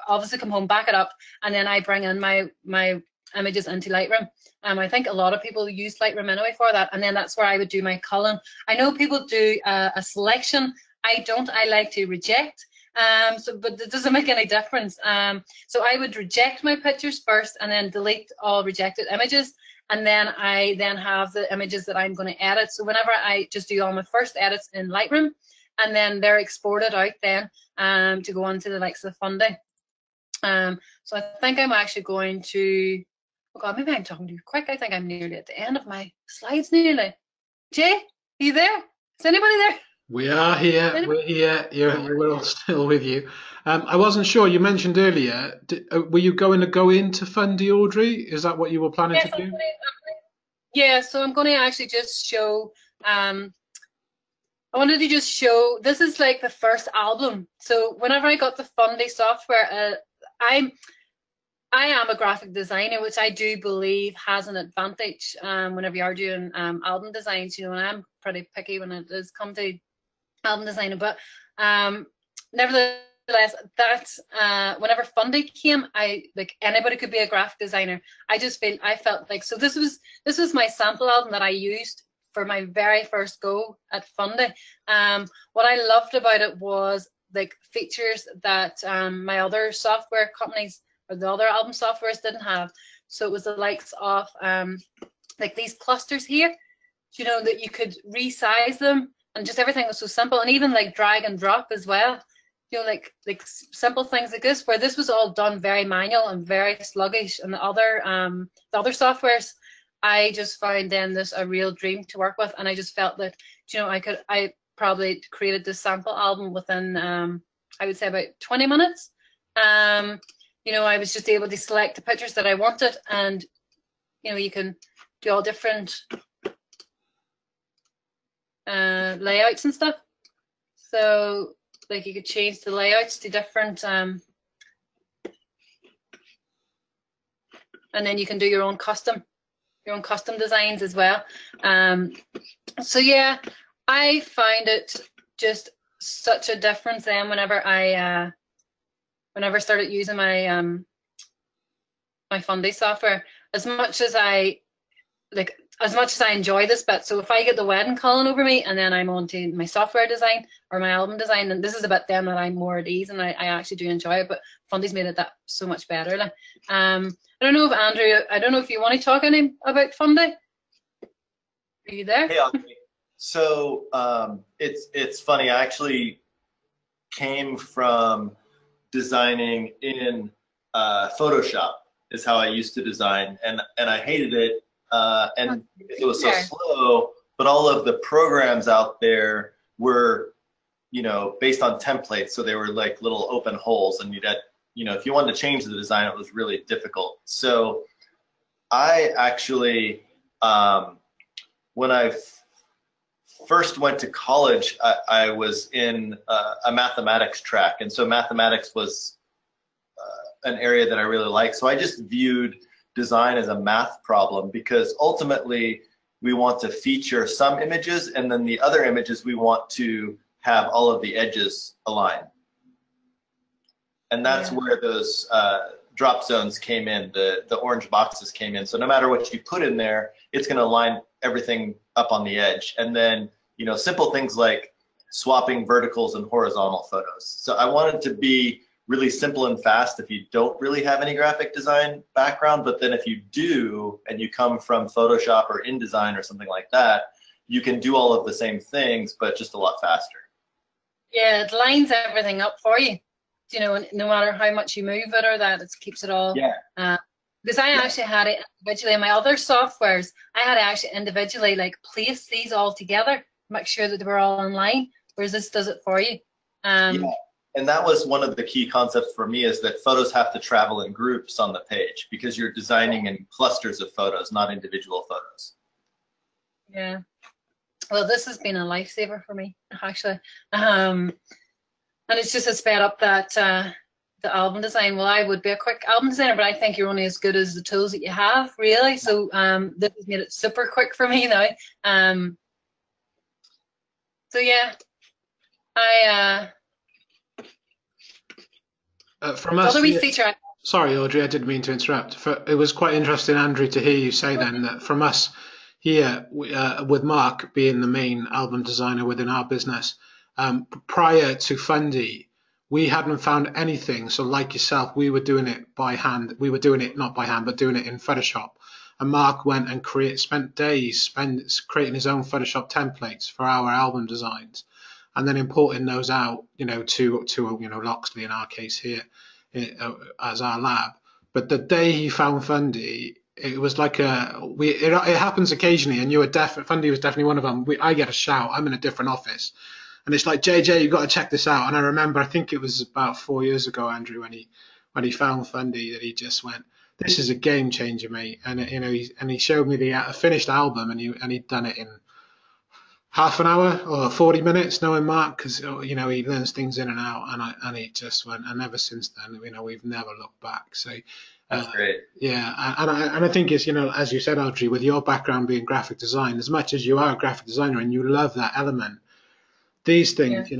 obviously come home, back it up, and then I bring in my images into Lightroom. I think a lot of people use Lightroom anyway for that, and then that's where I would do my culling. I know people do a selection. I don't. I like to reject. But it doesn't make any difference. So I would reject my pictures first, and then delete all rejected images. And then I have the images that I'm going to edit. So whenever I just do all my first edits in Lightroom, and then they're exported out then to go on to the likes of Fundy. So I think I'm actually going to, oh God, maybe I'm talking too quick. I think I'm nearly at the end of my slides nearly. Jay, are you there? Is anybody there? We are here. We're here. We're all still with you. I wasn't sure. You mentioned earlier. Were you going to go into Fundy, Audrey? Is that what you were planning to do? Yeah. So I'm going to actually just show. I wanted to just show. This is like the first album. So whenever I got the Fundy software, I am a graphic designer, which I do believe has an advantage whenever you are doing album designs. You know, and I'm pretty picky when it does come to album designer, but nevertheless, that's whenever Fundy came, I like anybody could be a graphic designer. I felt like, so this was my sample album that I used for my very first go at Fundy. What I loved about it was like features that my other software companies or the other album softwares didn't have. So it was the likes of like these clusters here, you know, that you could resize them. And just everything was so simple, and even like drag and drop as well. You know, like simple things like this, where this was all done very manual and very sluggish. And the other softwares, I just found then this a real dream to work with, and I just felt that, you know, I probably created this sample album within I would say about 20 minutes. You know, I was just able to select the pictures that I wanted, and you know, you can do all different layouts and stuff. So like you could change the layouts to different and then you can do your own custom designs as well. So yeah, I find it just such a difference then whenever I started using my my Fundy software. As much as I enjoy this bit, so if I get the wedding calling over me and then I'm on to my software design or my album design, and this is a bit then that I'm more at ease and I actually do enjoy it, but Fundy's made it that so much better. Like, I don't know if Andrew, I don't know if you want to talk any about Fundy. Are you there? Hey, Audrey. So it's funny. I actually came from designing in Photoshop is how I used to design, and I hated it. And it was so slow, but all of the programs out there were, you know, based on templates. So they were like little open holes, and you'd had, you know, if you wanted to change the design, it was really difficult. So I actually, when I first went to college, I was in a mathematics track. And so mathematics was an area that I really liked. So I just viewed design as a math problem, because ultimately we want to feature some images, and then the other images we want to have all of the edges aligned. And that's where those drop zones came in, the orange boxes came in. So no matter what you put in there, it's going to line everything up on the edge. And then, you know, simple things like swapping verticals and horizontal photos. So I wanted to be really simple and fast if you don't really have any graphic design background, but then if you do and you come from Photoshop or InDesign or something like that, you can do all of the same things, but just a lot faster. Yeah, it lines everything up for you. You know, no matter how much you move it or that, it keeps it all. Yeah. Because I actually had it individually in my other softwares. I had to actually individually like place these all together, make sure that they were all in line. whereas this does it for you. Yeah. And that was one of the key concepts for me, is that photos have to travel in groups on the page, because you're designing in clusters of photos, not individual photos. Yeah. Well, this has been a lifesaver for me, actually. And it's just sped up that the album design. Well, I would be a quick album designer, but I think you're only as good as the tools that you have, really. So this has made it super quick for me now. So yeah, from us, feature. Sorry, Audrey, I didn't mean to interrupt. It was quite interesting, Andrew, to hear you say then that from us here, with Mark being the main album designer within our business, prior to Fundy, we hadn't found anything. So like yourself, we were doing it by hand. We were doing it not by hand, but doing it in Photoshop. And Mark went and spent days creating his own Photoshop templates for our album designs, and then importing those out, to Loxley in our case here, as our lab. But the day he found Fundy, it was like it happens occasionally, and Fundy was definitely one of them. I get a shout. I'm in a different office, and it's like, JJ, you've got to check this out. And I remember, I think it was about 4 years ago, Andrew, when he found Fundy, that he just went, "This is a game changer, mate." And he showed me the finished album, and he'd done it in half an hour or 40 minutes, knowing Mark, because he learns things in and out, and he just went. And ever since then, we've never looked back. So that's great. Yeah, and I think it's, as you said, Audrey, with your background being graphic design, as much as you are a graphic designer and you love that element, these things,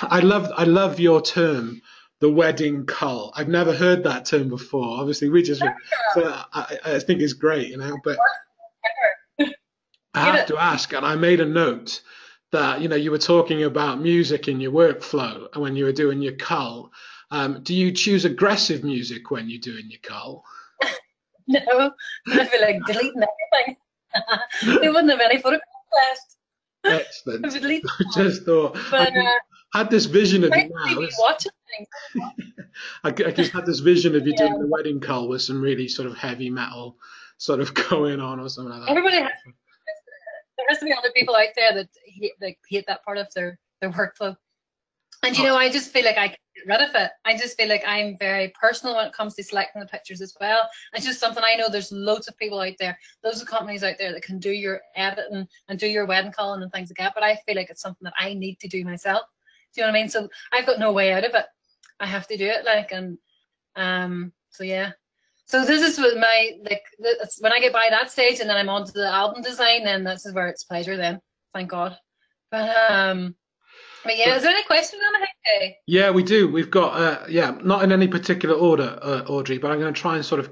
I love your term, the wedding cull. I've never heard that term before. Obviously, so I think it's great, but I have to ask, and I made a note that, you were talking about music in your workflow and when you were doing your cull. Do you choose aggressive music when you're doing your cull? No, I feel like deleting everything. They wouldn't have any photographs left. Excellent. I just thought, but, I had this vision of you now. Watching things. I just had this vision of you doing the wedding cull with some really sort of heavy metal sort of going on or something like that. There has to be other people out there that hate that part of their workflow. And I just feel like I can get rid of it. I just feel like I'm very personal when it comes to selecting the pictures as well. It's just something I know there's loads of people out there, loads of companies out there that can do your editing and do your wedding culling and things like that. But I feel like it's something that I need to do myself. Do you know what I mean? So I've got no way out of it. I have to do it, so yeah. So this is with when I get by that stage and then I'm on to the album design, then this is where it's pleasure then. Thank God. But yeah, is there any questions on it? Yeah, we do. We've got, not in any particular order, Audrey, but I'm going to try and sort of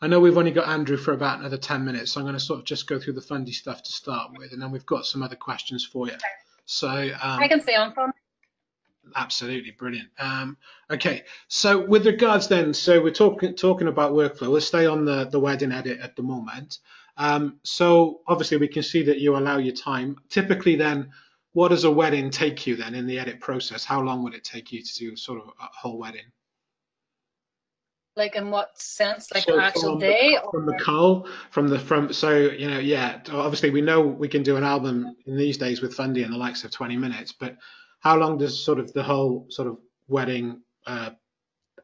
I know we've only got Andrew for about another 10 minutes, so I'm going to sort of just go through the Fundy stuff to start with, and then we've got some other questions for you. Okay. So I can stay on from. Absolutely brilliant. Okay, so with regards then, so we're talking about workflow. We'll stay on the wedding edit at the moment. So obviously we can see that you allow your time. Typically then, what does a wedding take you then in the edit process? How long would it take you to do sort of a whole wedding? Like in what sense? Like an actual day? From the cull, obviously we know we can do an album in these days with Fundy and the likes of 20 minutes, but how long does sort of the whole sort of wedding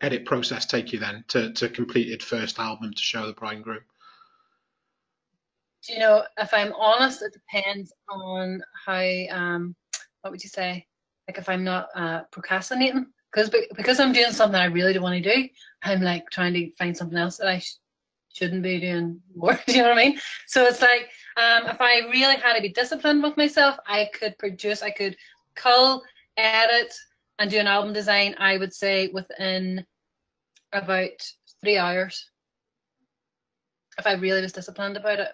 edit process take you then to complete your first album to show the bride and groom? If I'm honest, it depends on how, what would you say? Like if I'm not procrastinating, because I'm doing something I really don't want to do, I'm like trying to find something else that I shouldn't be doing more. Do you know what I mean? So it's like, if I really had to be disciplined with myself, I could cull, edit, and do an album design, I would say within about 3 hours, if I really was disciplined about it.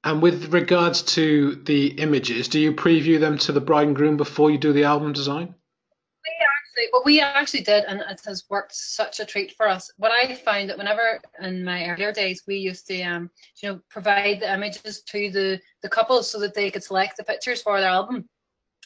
And with regards to the images, do you preview them to the bride and groom before you do the album design? We actually did, and it has worked such a treat for us. What I found that whenever in my earlier days we used to provide the images to the couples so that they could select the pictures for their album,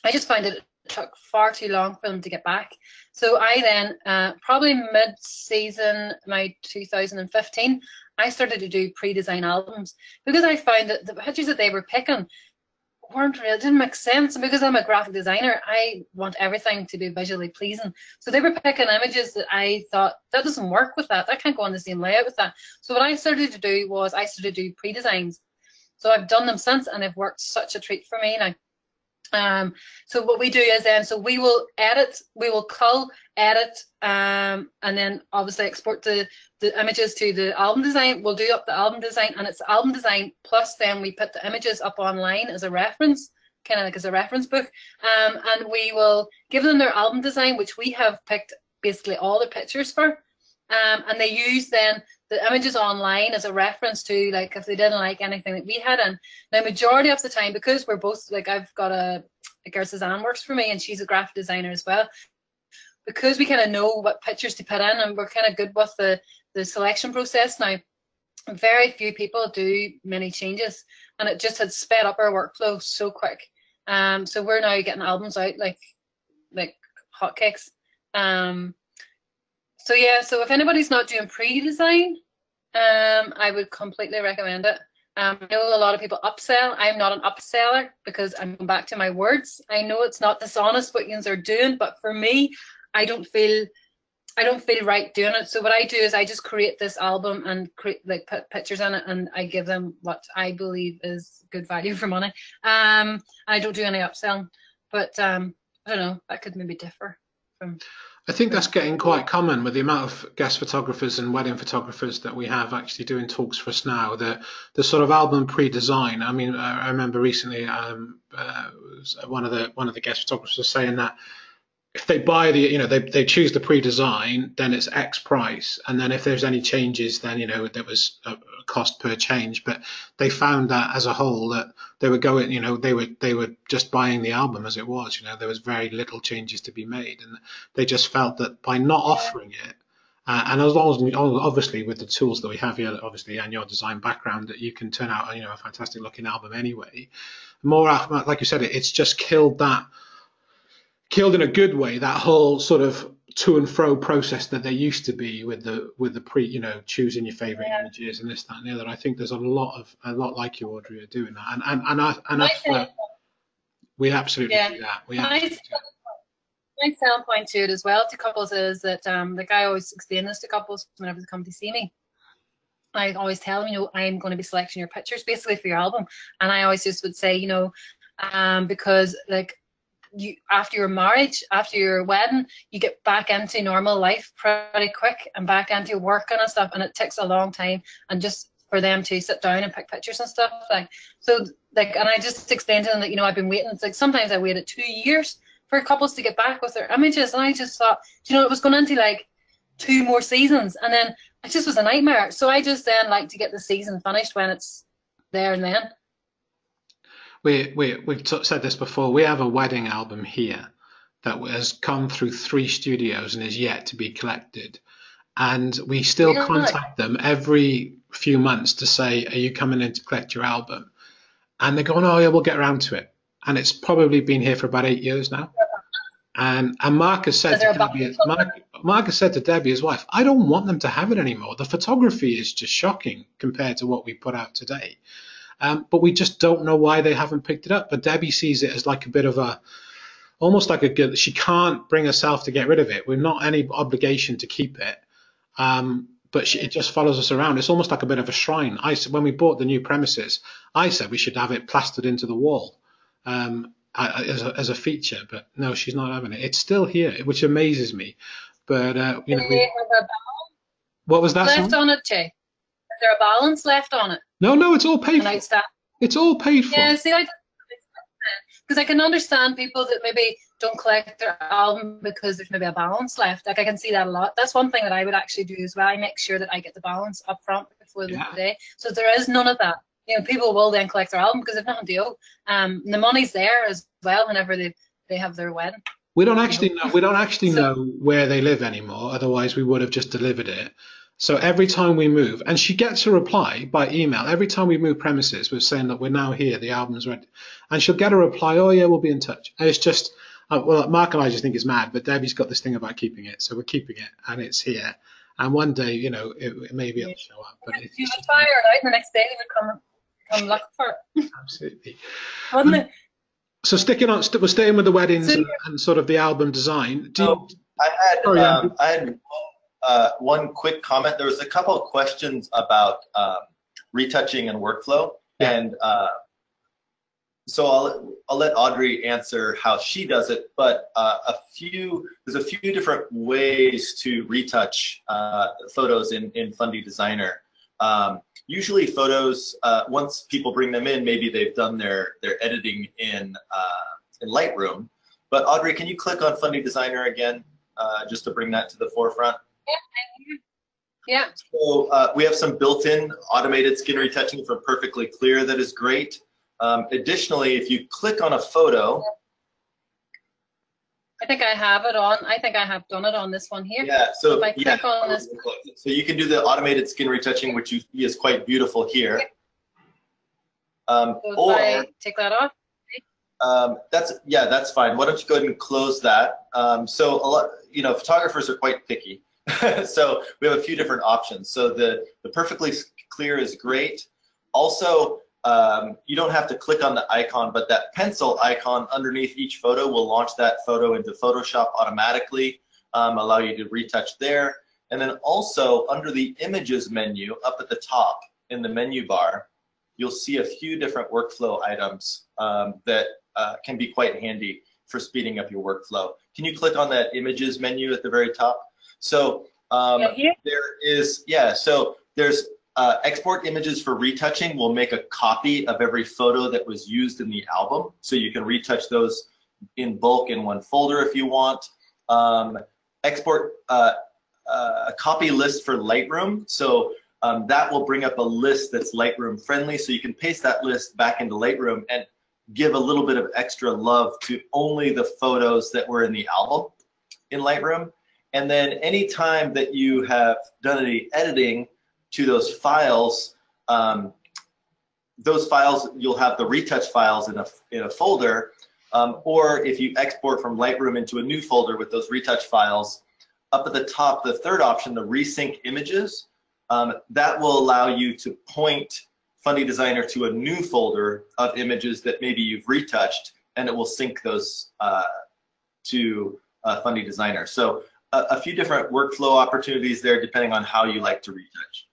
I just found it took far too long for them to get back. So I then, probably mid-season, 2015, I started to do pre-design albums, because I found that the pictures that they were picking weren't real. It didn't make sense. And because I'm a graphic designer, I want everything to be visually pleasing. So they were picking images that I thought, that doesn't work with that. That can't go on the same layout with that. So what I started to do was I started to do pre-designs. So I've done them since, and they've worked such a treat for me now. So what we do is then, so we will edit, we will cull, edit, and then obviously export the images to the album design. We'll do up the album design, and it's album design plus then we put the images up online as a reference, kind of like as a reference book, and we will give them their album design, which we have picked basically all the pictures for, and they use then the images online as a reference to, like, if they didn't like anything that we had. And now majority of the time, because we're both, like, I've got like, Suzanne works for me and she's a graphic designer as well, because we kind of know what pictures to put in and we're kind of good with the selection process now, very few people do many changes, and it just had sped up our workflow so quick. So we're now getting albums out like hotcakes. So yeah, so if anybody's not doing pre-design, I would completely recommend it. I know a lot of people upsell. I'm not an upseller because I'm going back to my words. I know it's not dishonest what you are doing, but for me, I don't feel right doing it. So what I do is I just create this album and put pictures in it, and I give them what I believe is good value for money. I don't do any upselling, but I don't know, that could maybe differ from. I think that's getting quite common with the amount of guest photographers and wedding photographers that we have actually doing talks for us now. The sort of album pre-design. I mean, I remember recently one of the guest photographers was saying that if they buy they choose the pre-design, then it's X price, and then if there's any changes, then there was a cost per change. But they found that as a whole that they were going, they were just buying the album as it was. There was very little changes to be made, and they just felt that by not offering it, and as long as obviously with the tools that we have here, obviously, and your design background, that you can turn out a fantastic looking album anyway. More like you said, it's just killed in a good way that whole sort of to and fro process that there used to be with the pre, choosing your favorite images and this, that, and the other. I think there's a lot like you, Audrey, are doing that, and that's we absolutely do that. My selling point to it as well to couples is that like I always explain this to couples whenever they come to see me. I always tell them, I'm going to be selecting your pictures basically for your album, and I always just would say, because like. After your marriage, after your wedding, you get back into normal life pretty quick and back into working and stuff, and it takes a long time, and just for them to sit down and pick pictures and stuff, and I just explained to them that I've been waiting. It's like sometimes I waited 2 years for couples to get back with their images, and I just thought, it was going into like 2 more seasons, and then it just was a nightmare. So I just then like to get the season finished when it's there and then. We've said this before. We have a wedding album here that has come through 3 studios and is yet to be collected. And we still contact them every few months to say, are you coming in to collect your album? And they're going, oh yeah, we'll get around to it. And it's probably been here for about 8 years now. And Mark has said to Debbie, his wife, I don't want them to have it anymore. The photography is just shocking compared to what we put out today. But we just don't know why they haven't picked it up. But Debbie sees it as like a bit of almost like a good, she can't bring herself to get rid of it. We're not any obligation to keep it. But it just follows us around. It's almost like a bit of a shrine. When we bought the new premises, I said we should have it plastered into the wall as a feature. But no, she's not having it. It's still here, which amazes me. But, what was that? Left on it, Jay? Is there a balance left on it? No, it's all paid for. It's all paid for. Yeah, see, because I can understand people that maybe don't collect their album because there's maybe a balance left. Like I can see that a lot. That's one thing that I would actually do as well. I make sure that I get the balance up front before the day. So there is none of that. People will then collect their album because they've nothing to owe. The money's there as well whenever they have their wedding. We don't actually know where they live anymore. Otherwise, we would have just delivered it. So every time we move, and she gets a reply by email, every time we move premises, we're saying that we're now here, the album's ready. And she'll get a reply, oh yeah, we'll be in touch. And it's just, Mark and I just think it's mad, but Debbie's got this thing about keeping it. So we're keeping it, and it's here. And one day, maybe it'll show up. But you would fire it out, and the next day they would come. come look for it. Absolutely. Wouldn't it? So we're staying with the weddings and sort of the album design. I had one quick comment. There was a couple of questions about retouching and workflow, and so I'll let Audrey answer how she does it. But there's a few different ways to retouch photos in Fundy Designer. Usually photos, once people bring them in, maybe they've done their editing in Lightroom. But Audrey, can you click on Fundy Designer again, just to bring that to the forefront? Yeah. So we have some built-in automated skin retouching for Perfectly Clear that is great. Additionally, if you click on a photo, I think I have it on. I think I have done it on this one here. Yeah, so if I click on this, so you can do the automated skin retouching, which you see is quite beautiful here. So if I take that off. That's fine. Why don't you go ahead and close that? So a lot, photographers are quite picky. So we have a few different options. So the Perfectly Clear is great. Also, you don't have to click on the icon, but that pencil icon underneath each photo will launch that photo into Photoshop automatically, allow you to retouch there. And then also under the Images menu up at the top in the menu bar, you'll see a few different workflow items that can be quite handy for speeding up your workflow. Can you click on that Images menu at the very top? So there's export images for retouching. Will make a copy of every photo that was used in the album, so you can retouch those in bulk in one folder if you want. Export a copy list for Lightroom, so that will bring up a list that's Lightroom friendly, so you can paste that list back into Lightroom and give a little bit of extra love to only the photos that were in the album in Lightroom. And then anytime that you have done any editing to those files, you'll have the retouch files in a folder, or if you export from Lightroom into a new folder with those retouch files, up at the top, the third option, the Resync Images, that will allow you to point Fundy Designer to a new folder of images that maybe you've retouched, and it will sync those to Fundy Designer. So a few different workflow opportunities there depending on how you like to retouch.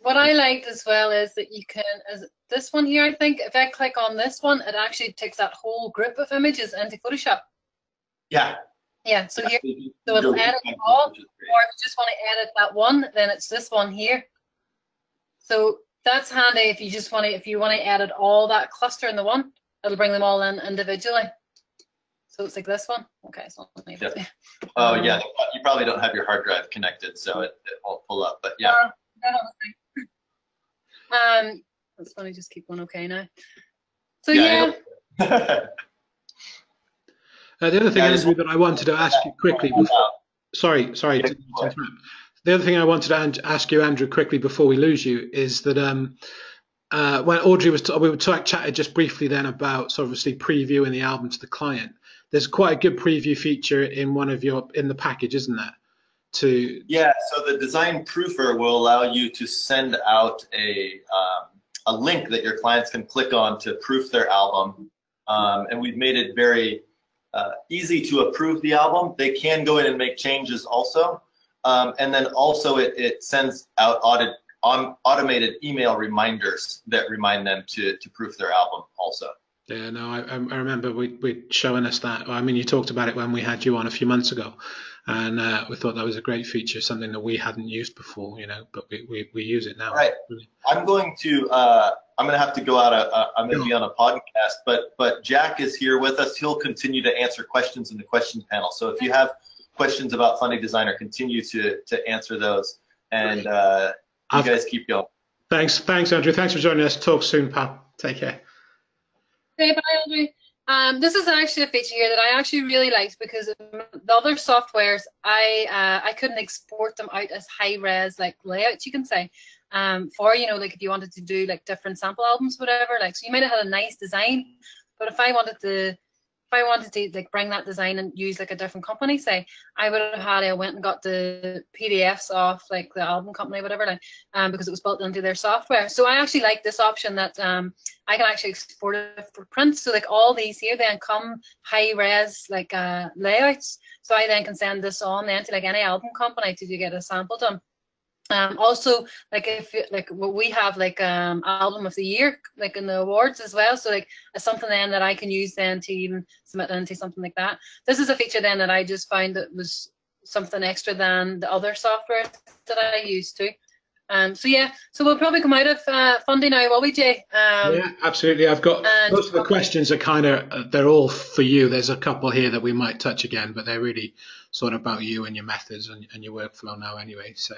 What I liked as well is that you can, as this one here, I think, if I click on this one, it actually takes that whole group of images into Photoshop. Yeah. Yeah, so here, so it'll edit them all, or if you just want to edit that one, then it's this one here. So that's handy if you just want to, if you want to edit all that cluster in the one, it'll bring them all in individually. So it's like this one. Okay, so yeah. Oh yeah, you probably don't have your hard drive connected, so it won't pull up. But yeah. That's funny. Just keep going. Okay now. So yeah. The other thing, Andrew, that I wanted to ask you quickly. Sorry to interrupt. The other thing I wanted to ask you, Andrew, quickly before we lose you, is that when Audrey was, we chatted just briefly then about sort of obviously previewing the album to the client. There's quite a good preview feature in the package, isn't there? Yeah, so the design proofer will allow you to send out a link that your clients can click on to proof their album, and we've made it very easy to approve the album. They can go in and make changes also, and then also it sends out automated email reminders that remind them to proof their album also. Yeah, no, I remember we showing us that. I mean, you talked about it when we had you on a few months ago, and we thought that was a great feature, something that we hadn't used before, but we use it now. Right. I'm going to have to go out. I'm going to be on a podcast, but Jack is here with us. He'll continue to answer questions in the question panel. So if you have questions about Fundy Designer, continue to answer those, and you guys keep going. Thanks, Andrew. Thanks for joining us. Talk soon, pal. Take care. Okay, bye, Audrey. This is actually a feature here that I actually really liked, because the other softwares, I couldn't export them out as high-res like layouts, you can say, for, like if you wanted to do like different sample albums, whatever. Like, so you might have had a nice design, but if I I wanted to like bring that design and use like a different company, say, I would have had, I went and got the PDFs off like the album company, whatever, like, because it was built into their software. So I actually like this option that I can actually export it for print. So like all these here then come high res like layouts. So I then can send this on then to like any album company to get a sample done. Also, like if like what we have like album of the year like in the awards as well, so like it's something then that I can use then to even submit into something like that. This is a feature then that I just found that was something extra than the other software that I used to. So yeah, so we'll probably come out of Fundy now, will we, Jay? Yeah, absolutely. I've got most of the questions are kind of, they're all for you. There's a couple here that we might touch again, but they're really sort of about you and your methods and your workflow now anyway. So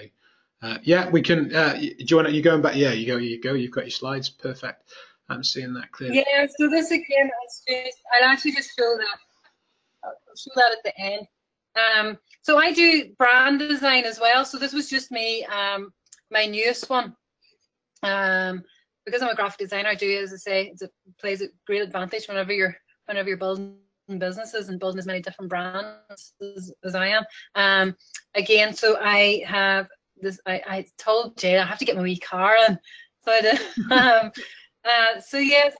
yeah, we can, do you want to, you going back? Yeah, you go, you've got your slides. Perfect. I'm seeing that clearly. Yeah, so this again, I'll actually just show that. I'll show that at the end. So I do brand design as well. So this was just me, my newest one. Because I'm a graphic designer, I do, as I say, it plays a great advantage whenever you're building businesses and building as many different brands as I am. Again, so I have this. I told Jay I have to get my wee car in, so I did. So yeah, so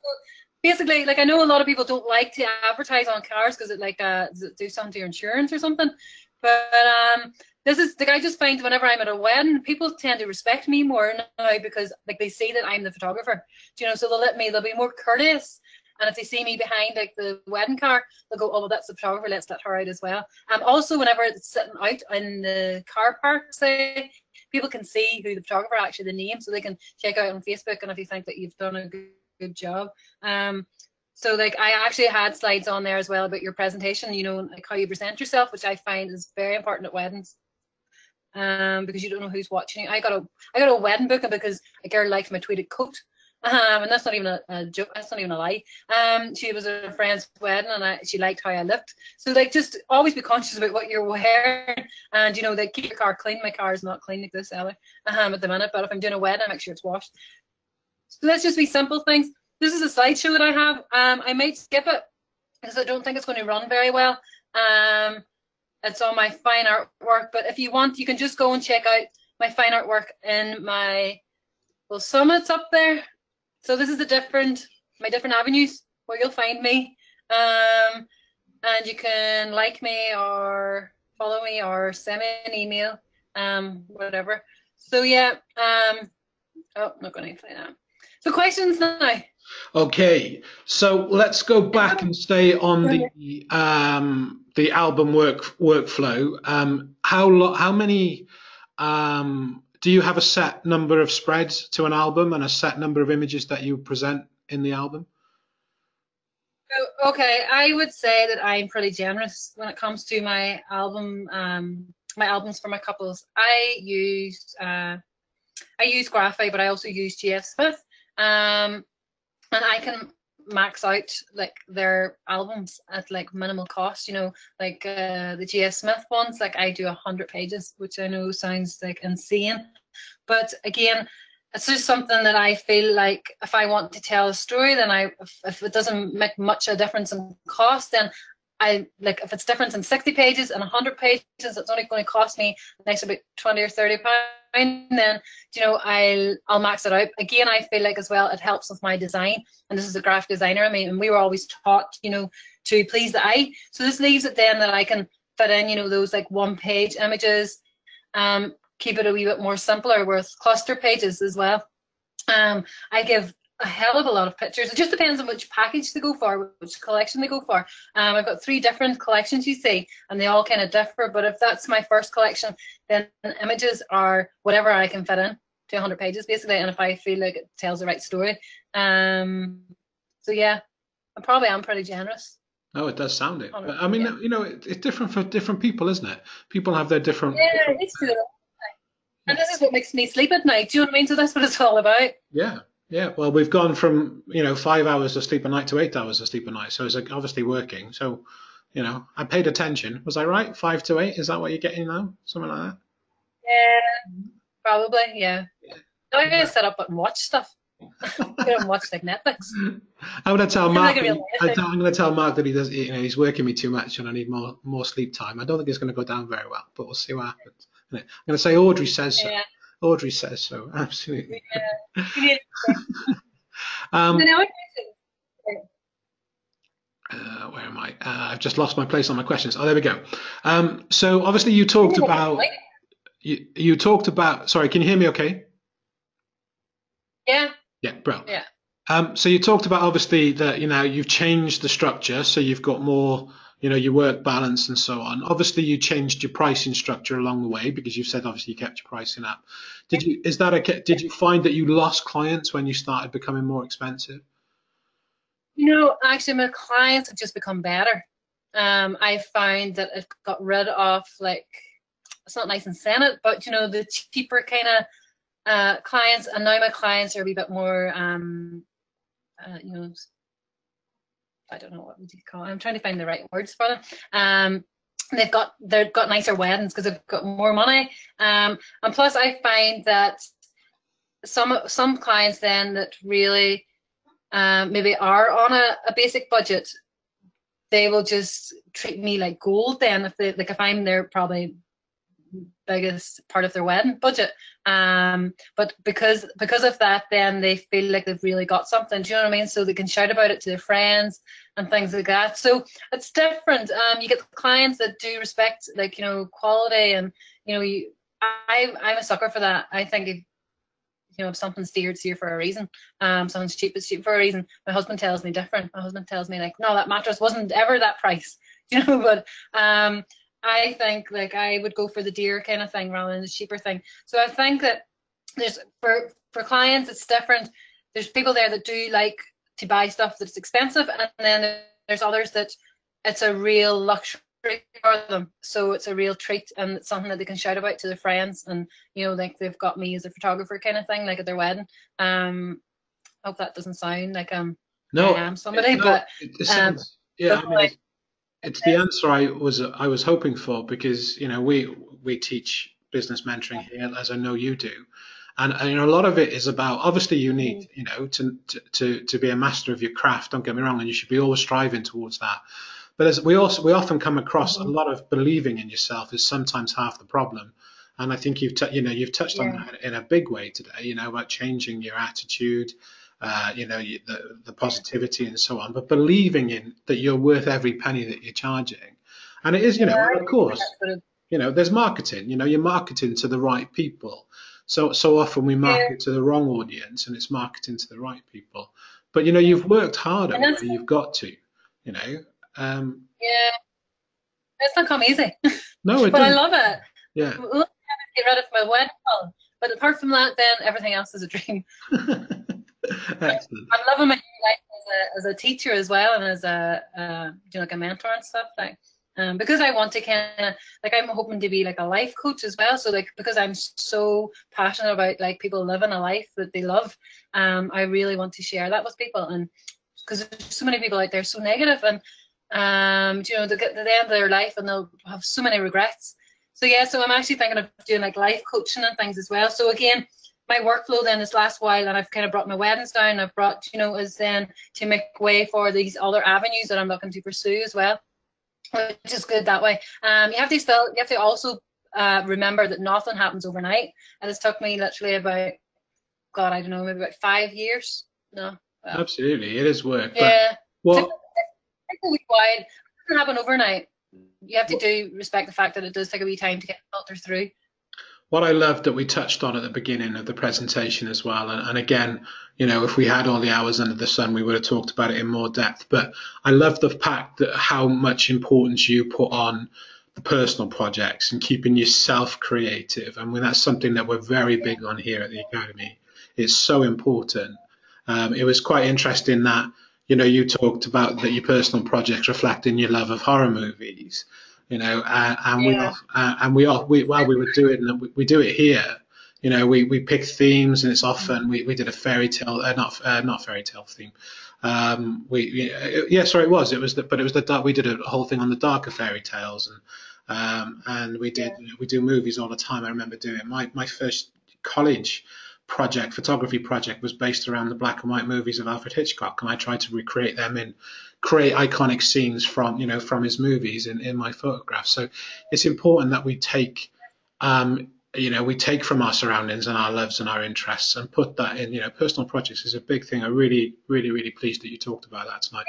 basically, like I know a lot of people don't like to advertise on cars because it like does it do something to your insurance or something, but this is like I just find whenever I'm at a wedding, people tend to respect me more now because like they see that I'm the photographer, you know, so they'll be more courteous. And if they see me behind like the wedding car, they'll go, oh well, that's the photographer, let's let her out as well. Also whenever it's sitting out in the car park, say, people can see who the photographer, actually the name, so they can check out on Facebook, and if you think that you've done a good job. So like I actually had slides on there as well about your presentation, you know, like how you present yourself, which I find is very important at weddings. Because you don't know who's watching you. I got a wedding booking because a girl liked my tweeted coat. And that's not even a joke, that's not even a lie. She was at a friend's wedding and she liked how I looked. So like just always be conscious about what you're wearing, and you know, like keep your car clean. My car is not clean like this either at the minute, but if I'm doing a wedding, I make sure it's washed. So let's just be simple things. This is a slideshow that I have. I might skip it because I don't think it's going to run very well. It's on my fine art work, but if you want, you can just go and check out my fine art work in my summits up there. So this is my different avenues where you'll find me, and you can like me or follow me or send me an email, whatever. So yeah, not going to play that. So questions now. Okay, so let's go back and stay on the album workflow. How many do you have a set number of spreads to an album and a set number of images that you present in the album? Okay, I would say that I'm pretty generous when it comes to my album, my albums for my couples. I use Graphite, but I also use GF Smith, and I can max out like their albums at like minimal cost. You know, like the GF Smith ones, like I do 100 pages, which I know sounds like insane, but again, it's just something that I feel like if I want to tell a story, then if it doesn't make much a difference in cost, then I like if it's difference in 60 pages and 100 pages, it's only going to cost me next about 20 or 30 pounds. Then you know I'll max it out. Again, I feel like as well it helps with my design, and this is a graphic designer. I mean, and we were always taught, you know, to please the eye. So this leaves it then that I can fit in, you know, those like one-page images. Keep it a wee bit more simpler with cluster pages as well. I give a hell of a lot of pictures. It just depends on which package they go for, which collection they go for. I've got 3 different collections, you see, and they all kind of differ. But if that's my first collection, then images are whatever I can fit in to 100 pages, basically, and if I feel like it tells the right story. So yeah, I am pretty generous. Oh, it does sound it. But, I mean, yeah. You know, it's different for different people, isn't it? People have their different. Yeah, it's true. And this is what makes me sleep at night. Do you know what I mean? So that's what it's all about. Yeah, yeah. Well, we've gone from 5 hours of sleep a night to 8 hours of sleep a night. So it's like obviously working. So, you know, I paid attention. Was I right? 5 to 8? Is that what you're getting now? Something like that? Yeah, probably. Yeah. Now I gotta set up and watch stuff. I don't watch like Netflix. I'm going to tell I'm Mark. like a real life. I'm going to tell Mark that he does. You know, he's working me too much, and I need more sleep time. I don't think it's going to go down very well, but we'll see what happens. I'm going to say Audrey says so. Yeah. Audrey says so. Absolutely. Yeah. You need Um, to know it. where am I? I've just lost my place on my questions. Oh, there we go. So obviously you talked about. You talked about. Sorry, can you hear me? Okay. Yeah. Yeah, bro. Yeah. So you talked about obviously that, you know, you've changed the structure, so you've got more, you know, your work balance and so on. Obviously, you changed your pricing structure along the way because you said obviously you kept your pricing up. Did you find that you lost clients when you started becoming more expensive? You know, actually, my clients have just become better. I found that it got rid of, like, it's not nice in saying it, but you know, the cheaper kind of clients, and now my clients are a wee bit more, you know, I don't know what would you call it. I'm trying to find the right words for them. They've got nicer weddings because they've got more money. And plus, I find that some clients then that really maybe are on a basic budget, they will just treat me like gold. Then if I'm their probably biggest part of their wedding budget, but because of that, then they feel like they've really got something. Do you know what I mean? So they can shout about it to their friends and things like that. So it's different. You get clients that do respect, like, you know, quality, and you know, I'm a sucker for that. I think if something's dear, it's dear for a reason. Something's cheap, it's cheap for a reason. My husband tells me different. My husband tells me, like, no, that mattress wasn't ever that price. You know, but I think, like, I would go for the dear kind of thing rather than the cheaper thing. So I think that there's for clients, it's different. There's people there that do like to buy stuff that's expensive, and then there's others that it's a real luxury for them. So it's a real treat, and it's something that they can shout about to their friends, and you know, like, they've got me as a photographer kind of thing, like at their wedding. I hope that doesn't sound like No, I am somebody, but it sounds, yeah. I mean, it's the answer I was hoping for, because you know we teach business mentoring here, as I know you do, and you know, a lot of it is about, obviously you need, you know, to be a master of your craft. Don't get me wrong, and you should be always striving towards that. But as we often come across, a lot of believing in yourself is sometimes half the problem. And I think you've touched on that in a big way today. You know, about changing your attitude, you know, the positivity and so on, but believing in that you're worth every penny that you're charging. And it is, you know, and of course, you know, there's marketing. You know, you're marketing to the right people. So often we market to the wrong audience, and it's marketing to the right people. But you know, you've worked hard at where you've got to. You know. Yeah, it's not come easy. No, it but doesn't. I love it. Yeah. Get rid of my wedding phone. But apart from that, then everything else is a dream. Excellent. I'm loving my life as a teacher as well, and as you know, like a mentor and stuff. Like, because I want to kind of, like, I'm hoping to be like a life coach as well. So like, because I'm so passionate about, like, people living a life that they love, I really want to share that with people. And because there's so many people out there so negative, and you know, they get to the end of their life and they'll have so many regrets. So yeah, so I'm actually thinking of doing like life coaching and things as well. So again, my workflow then this last while, and I've kind of brought my weddings down, I've brought, you know, is then to make way for these other avenues that I'm looking to pursue as well, which is good that way. You have to also remember that nothing happens overnight, and it's took me literally about, God, I don't know, maybe about 5 years. No. Well, absolutely, it is work. Yeah. But take a wee while. It doesn't happen overnight. You have to respect the fact that it does take a wee time to get filtered through. what I loved that we touched on at the beginning of the presentation as well, and again, you know, if we had all the hours under the sun, we would have talked about it in more depth. But I love the fact that how much importance you put on the personal projects and keeping yourself creative. I mean, that's something that we're very big on here at the Academy. It's so important. It was quite interesting that, you know, you talked about that your personal projects reflecting your love of horror movies, you know, while we were doing it, we do it here. You know, we pick themes, and it's often we did a fairy tale, not fairy tale theme. Sorry, it was the dark. We did a whole thing on the darker fairy tales, and we do movies all the time. I remember doing my first college photography project was based around the black and white movies of Alfred Hitchcock, and I tried to recreate them and create iconic scenes from from his movies in my photographs. So it's important that we take we take from our surroundings and our loves and our interests and put that in. Personal projects is a big thing. I'm really, really, really pleased that you talked about that tonight.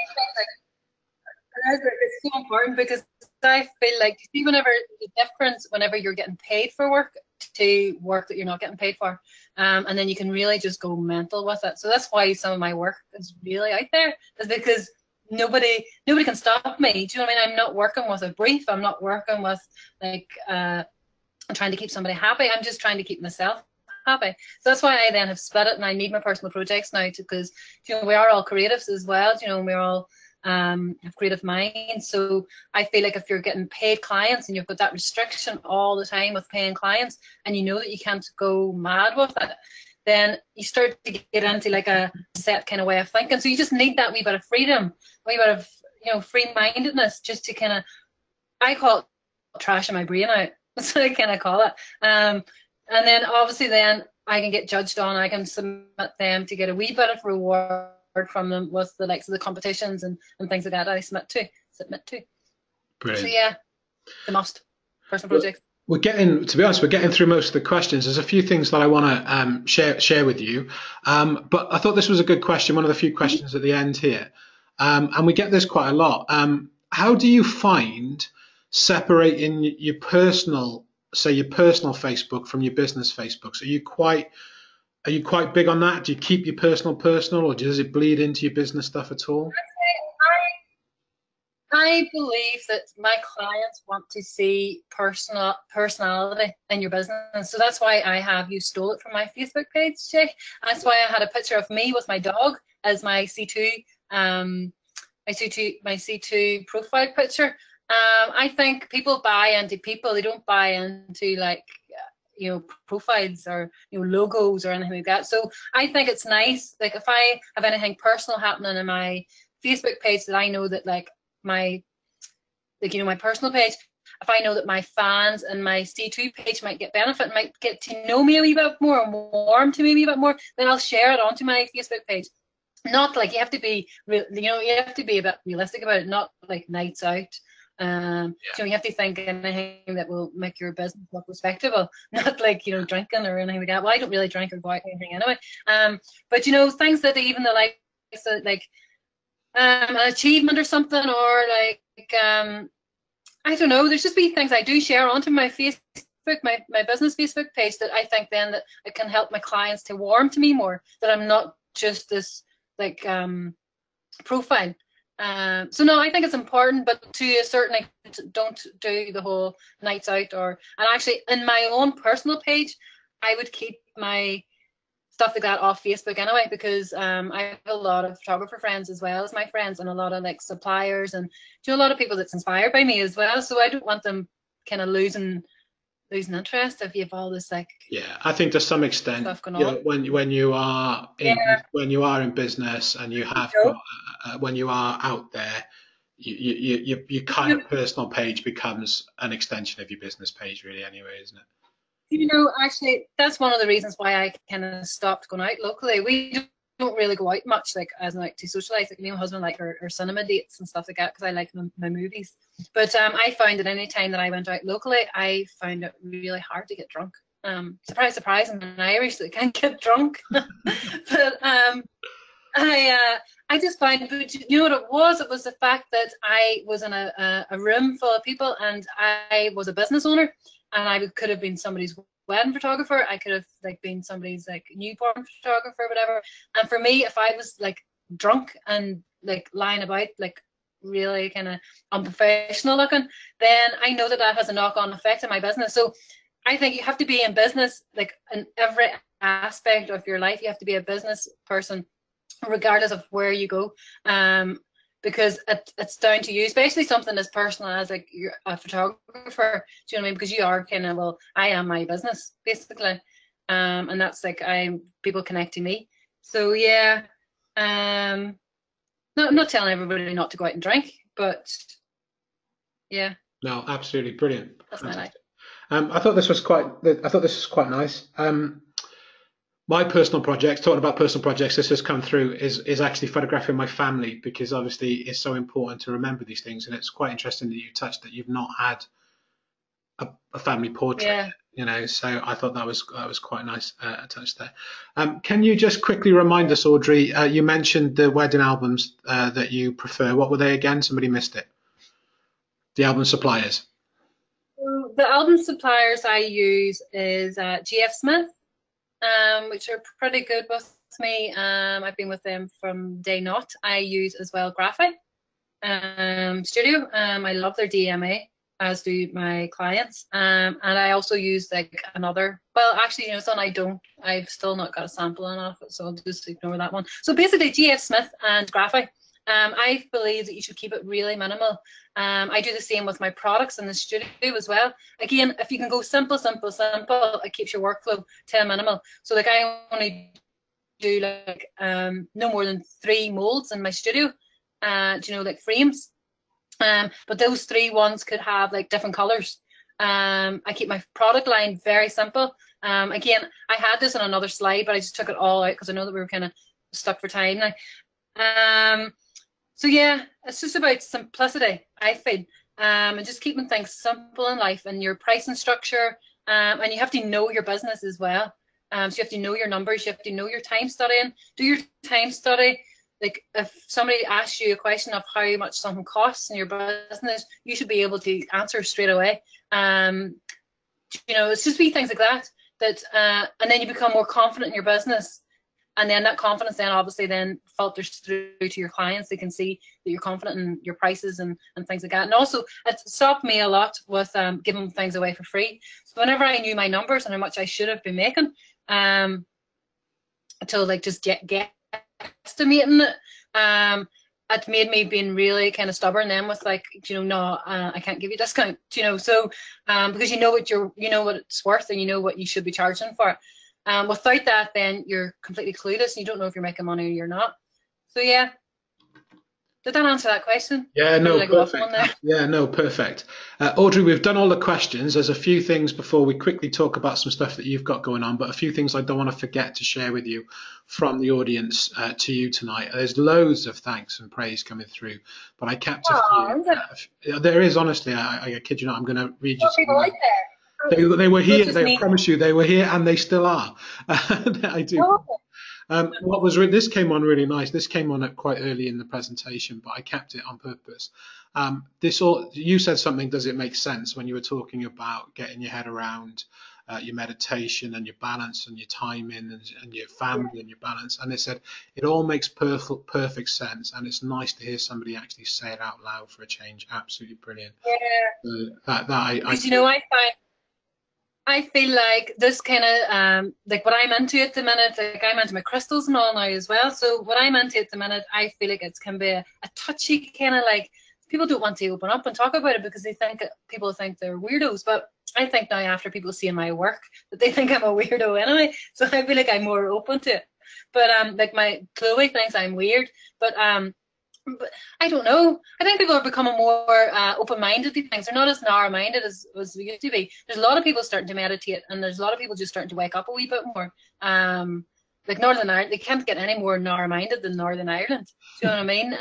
It's so important, because I feel like, you see, whenever the difference, whenever you're getting paid for work to work that you're not getting paid for, and then you can really just go mental with it. So that's why some of my work is really out there, is because nobody can stop me. Do you know what I mean? I'm not working with a brief. I'm not working with like I'm trying to keep somebody happy. I'm just trying to keep myself happy. So that's why I then have split it, and I need my personal projects now, because we are all creatives as well. And we're all have creative minds. So I feel like if you're getting paid clients and you've got that restriction all the time with paying clients, and you know that you can't go mad with it, then you start to get into like a set kind of way of thinking. So you just need that wee bit of freedom, a wee bit of free-mindedness, just to kind of, I call it trashing my brain out. That's what I kind of call it. And then obviously then I can get judged on. I can submit them to get a wee bit of reward from them with the likes of the competitions and things like that I submit to. Brilliant. So yeah, the must personal projects. To be honest, we're getting through most of the questions. There's a few things that I want to share with you, but I thought this was a good question. One of the few questions at the end here, and we get this quite a lot. How do you find separating your personal Facebook from your business Facebook? So are you quite big on that? Do you keep your personal, or does it bleed into your business stuff at all? I believe that my clients want to see personality in your business. So that's why you stole it from my Facebook page, Jay. That's why I had a picture of me with my dog as my C2, my C2 profile picture. I think people buy into people. They don't buy into like profiles or logos or anything like that. So I think it's nice, like if I have anything personal happening in my Facebook page, that I know that like my personal page, if I know that my fans and my C2 page might get benefit, might get to know me a wee bit more and warm to me a wee bit more, then I'll share it onto my Facebook page. Not like you have to be you have to be a bit realistic about it, not like nights out. So you have to think anything that will make your business look respectable, not like drinking or anything like that. Well, I don't really drink or go out or anything anyway. But things that even the like an achievement or something, or like I don't know. There's just be things I do share onto my Facebook, my business Facebook page, that I think then that it can help my clients to warm to me more. That I'm not just this like profile. So no, I think it's important, but to a certain extent, don't do the whole nights out. And actually, in my own personal page, I would keep my stuff like that off Facebook anyway, because I have a lot of photographer friends as well as my friends, and a lot of like suppliers, and a lot of people that's inspired by me as well. So I don't want them kind of losing interest if you have all this like. Yeah, I think to some extent, when you are in business and you have got, when you are out there, your kind of personal page becomes an extension of your business page, really, anyway, isn't it? Actually, that's one of the reasons why I kind of stopped going out locally. We don't really go out much, like as like to socialize. Like me and my husband like our cinema dates and stuff like that, because I like my movies. But I found that any time that I went out locally, I found it really hard to get drunk. Surprise, surprise, I'm an Irish that can't get drunk. But I just find, but you know what it was? It was the fact that I was in a room full of people, and I was a business owner, and I could have been somebody's wedding photographer. I could have like been somebody's like newborn photographer, whatever. And for me, if I was like drunk and like lying about, like really kind of unprofessional looking, then I know that has a knock-on effect on my business. So I think you have to be in business, like in every aspect of your life. You have to be a business person, regardless of where you go, because it's down to you, especially something as personal as like you're a photographer. Do you know what I mean? Because you are kind of, well, I am my business basically, and that's like people connect to me. So yeah, I'm not telling everybody not to go out and drink, but yeah. No, absolutely brilliant. That's my life. I thought this was quite nice. My personal projects, talking about personal projects, this has come through, is actually photographing my family, because obviously it's so important to remember these things. And it's quite interesting that you touched that you've not had a family portrait, Yeah. you know. So I thought that was quite nice touch there. Can you just quickly remind us, Audrey? You mentioned the wedding albums that you prefer. What were they again? Somebody missed it. The album suppliers. So the album suppliers I use is GF Smith, which are pretty good with me. I've been with them from day not. I use as well Graphic Studio. I love their DMA, as do my clients. And I also use like another, well, actually, you know, some I don't. I've still not got a sample on it, so I'll just ignore that one. So basically, GF Smith and Graphic. I believe that you should keep it really minimal. I do the same with my products in the studio as well. Again, if you can go simple, simple, simple, it keeps your workflow to a minimal. So like I only do like no more than 3 molds in my studio, you know, like frames. But those 3 ones could have like different colors. I keep my product line very simple. Again, I had this on another slide, but I just took it all out because I know that we were kind of stuck for time now. So yeah, it's just about simplicity, I feel, and just keeping things simple in life and your pricing structure. And you have to know your business as well. So you have to know your numbers. You have to know your time studying. Do your time study. Like if somebody asks you a question of how much something costs in your business, you should be able to answer straight away. You know, it's just wee things like that. And then you become more confident in your business. And then that confidence then obviously then filters through to your clients. They can see that you're confident in your prices and things like that. And also it stopped me a lot with giving things away for free. So whenever I knew my numbers and how much I should have been making, until like just guesstimating it, it made me being really kind of stubborn then with like, you know, no, I can't give you a discount, you know, so because you know what it's worth and you know what you should be charging for it. Without that, then you're completely clueless and you don't know if you're making money or you're not. So yeah, did that answer that question? Yeah, no, like perfect. Yeah, no, perfect. Audrey, we've done all the questions. There's a few things before we quickly talk about some stuff that you've got going on, but a few things I don't want to forget to share with you from the audience to you tonight. There's loads of thanks and praise coming through, but I kept a few. There is, honestly, I kid you not, I'm going to read you some. Like they were here. I promise you, they were here, and they still are. I do. This came on really nice. This came on quite early in the presentation, but I kept it on purpose. You said something. Does it make sense when you were talking about getting your head around your meditation and your balance and your timing and your family and your balance? And they said it all makes perfect sense, and it's nice to hear somebody actually say it out loud for a change. Absolutely brilliant. Yeah. You know, I feel like this kind of like what I'm into at the minute, like I'm into my crystals and all now as well. So what I'm into at the minute, I feel like it can be a touchy kind of like, people don't want to open up and talk about it because people think they're weirdos. But I think now after people seeing my work that they think I'm a weirdo anyway. So I feel like I'm more open to it. But like my Chloe thinks I'm weird, but I don't know. I think people are becoming more open-minded to things. They're not as narrow-minded as we used to be. There's a lot of people starting to meditate, and there's a lot of people just starting to wake up a wee bit more. Like Northern Ireland, they can't get any more narrow-minded than Northern Ireland. Do you know what I mean?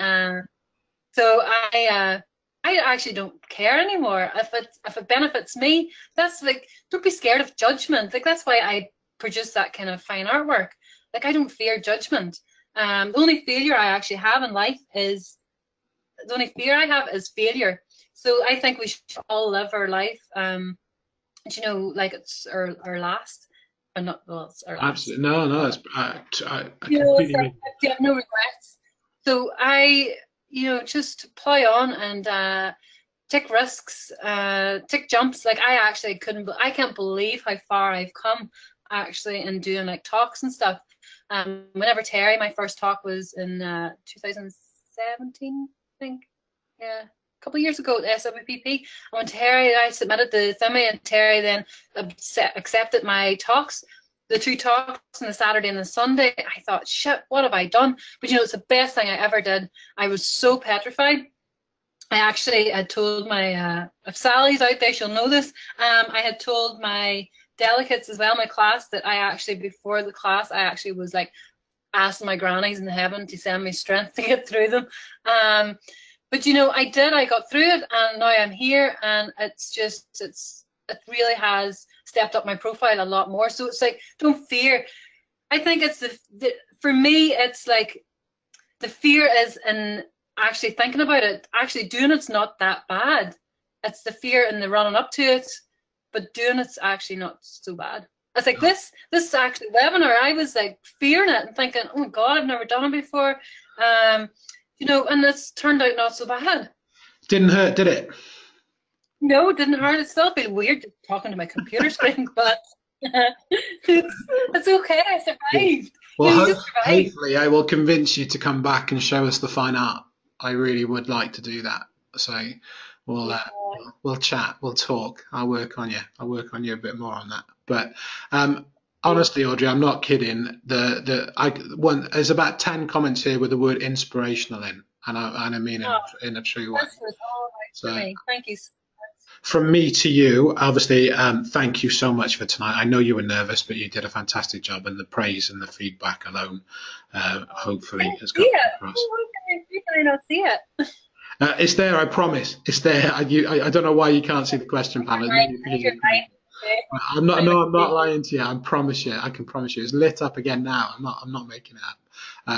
So I actually don't care anymore. If it benefits me, that's like, don't be scared of judgment. Like that's why I produce that kind of fine artwork. Like I don't fear judgment. The only failure I actually have in life is failure. So I think we should all live our life, you know, like it's our last, or not, well, it's our last. Absolutely, no, it's I you know, you have no regrets. So you know, just plow on and take risks, take jumps. Like I can't believe how far I've come actually in doing like talks and stuff. Whenever Terry, my first talk was in 2017, I think. Yeah, a couple of years ago at SWPP. And when Terry, I submitted the thing, and Terry then accepted my talks, the 2 talks on the Saturday and the Sunday. I thought, shit, what have I done? But you know, it's the best thing I ever did. I was so petrified. I actually had told my, if Sally's out there, she'll know this. I had told my delicates as well. My class that I actually, before the class, I actually was like asking my grannies in heaven to send me strength to get through them. But you know, I got through it, and now I'm here, and it really has stepped up my profile a lot more. So it's like, don't fear. I think it's for me, it's like the fear is in actually thinking about it. Actually doing it's not that bad. It's the fear in the running up to it, but doing it's actually not so bad. It's like this actually webinar, I was like fearing it and thinking, oh my God, I've never done it before. You know, and it's turned out not so bad. Didn't hurt, did it? No, it didn't hurt. It still felt weird talking to my computer screen, but it's okay. I survived. Well, hopefully I will convince you to come back and show us the fine art. I really would like to do that. So we'll chat, we'll talk. I'll work on you. I'll work on you a bit more on that. But honestly, Audrey, I'm not kidding. There's about 10 comments here with the word inspirational in, and I mean in a true way. This was all right for me. Thank you. From me to you, obviously, thank you so much for tonight. I know you were nervous, but you did a fantastic job, and the praise and the feedback alone, hopefully, has come across. I not see it. It's there, I promise. It's there. I don't know why you can't see the question panel. I'm not lying to you. I can promise you. It's lit up again now. I'm not making it up.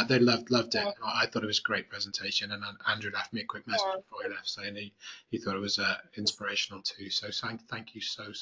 They loved it. I thought it was a great presentation, and Andrew left me a quick message before he left saying he thought it was inspirational too. So thank you so much.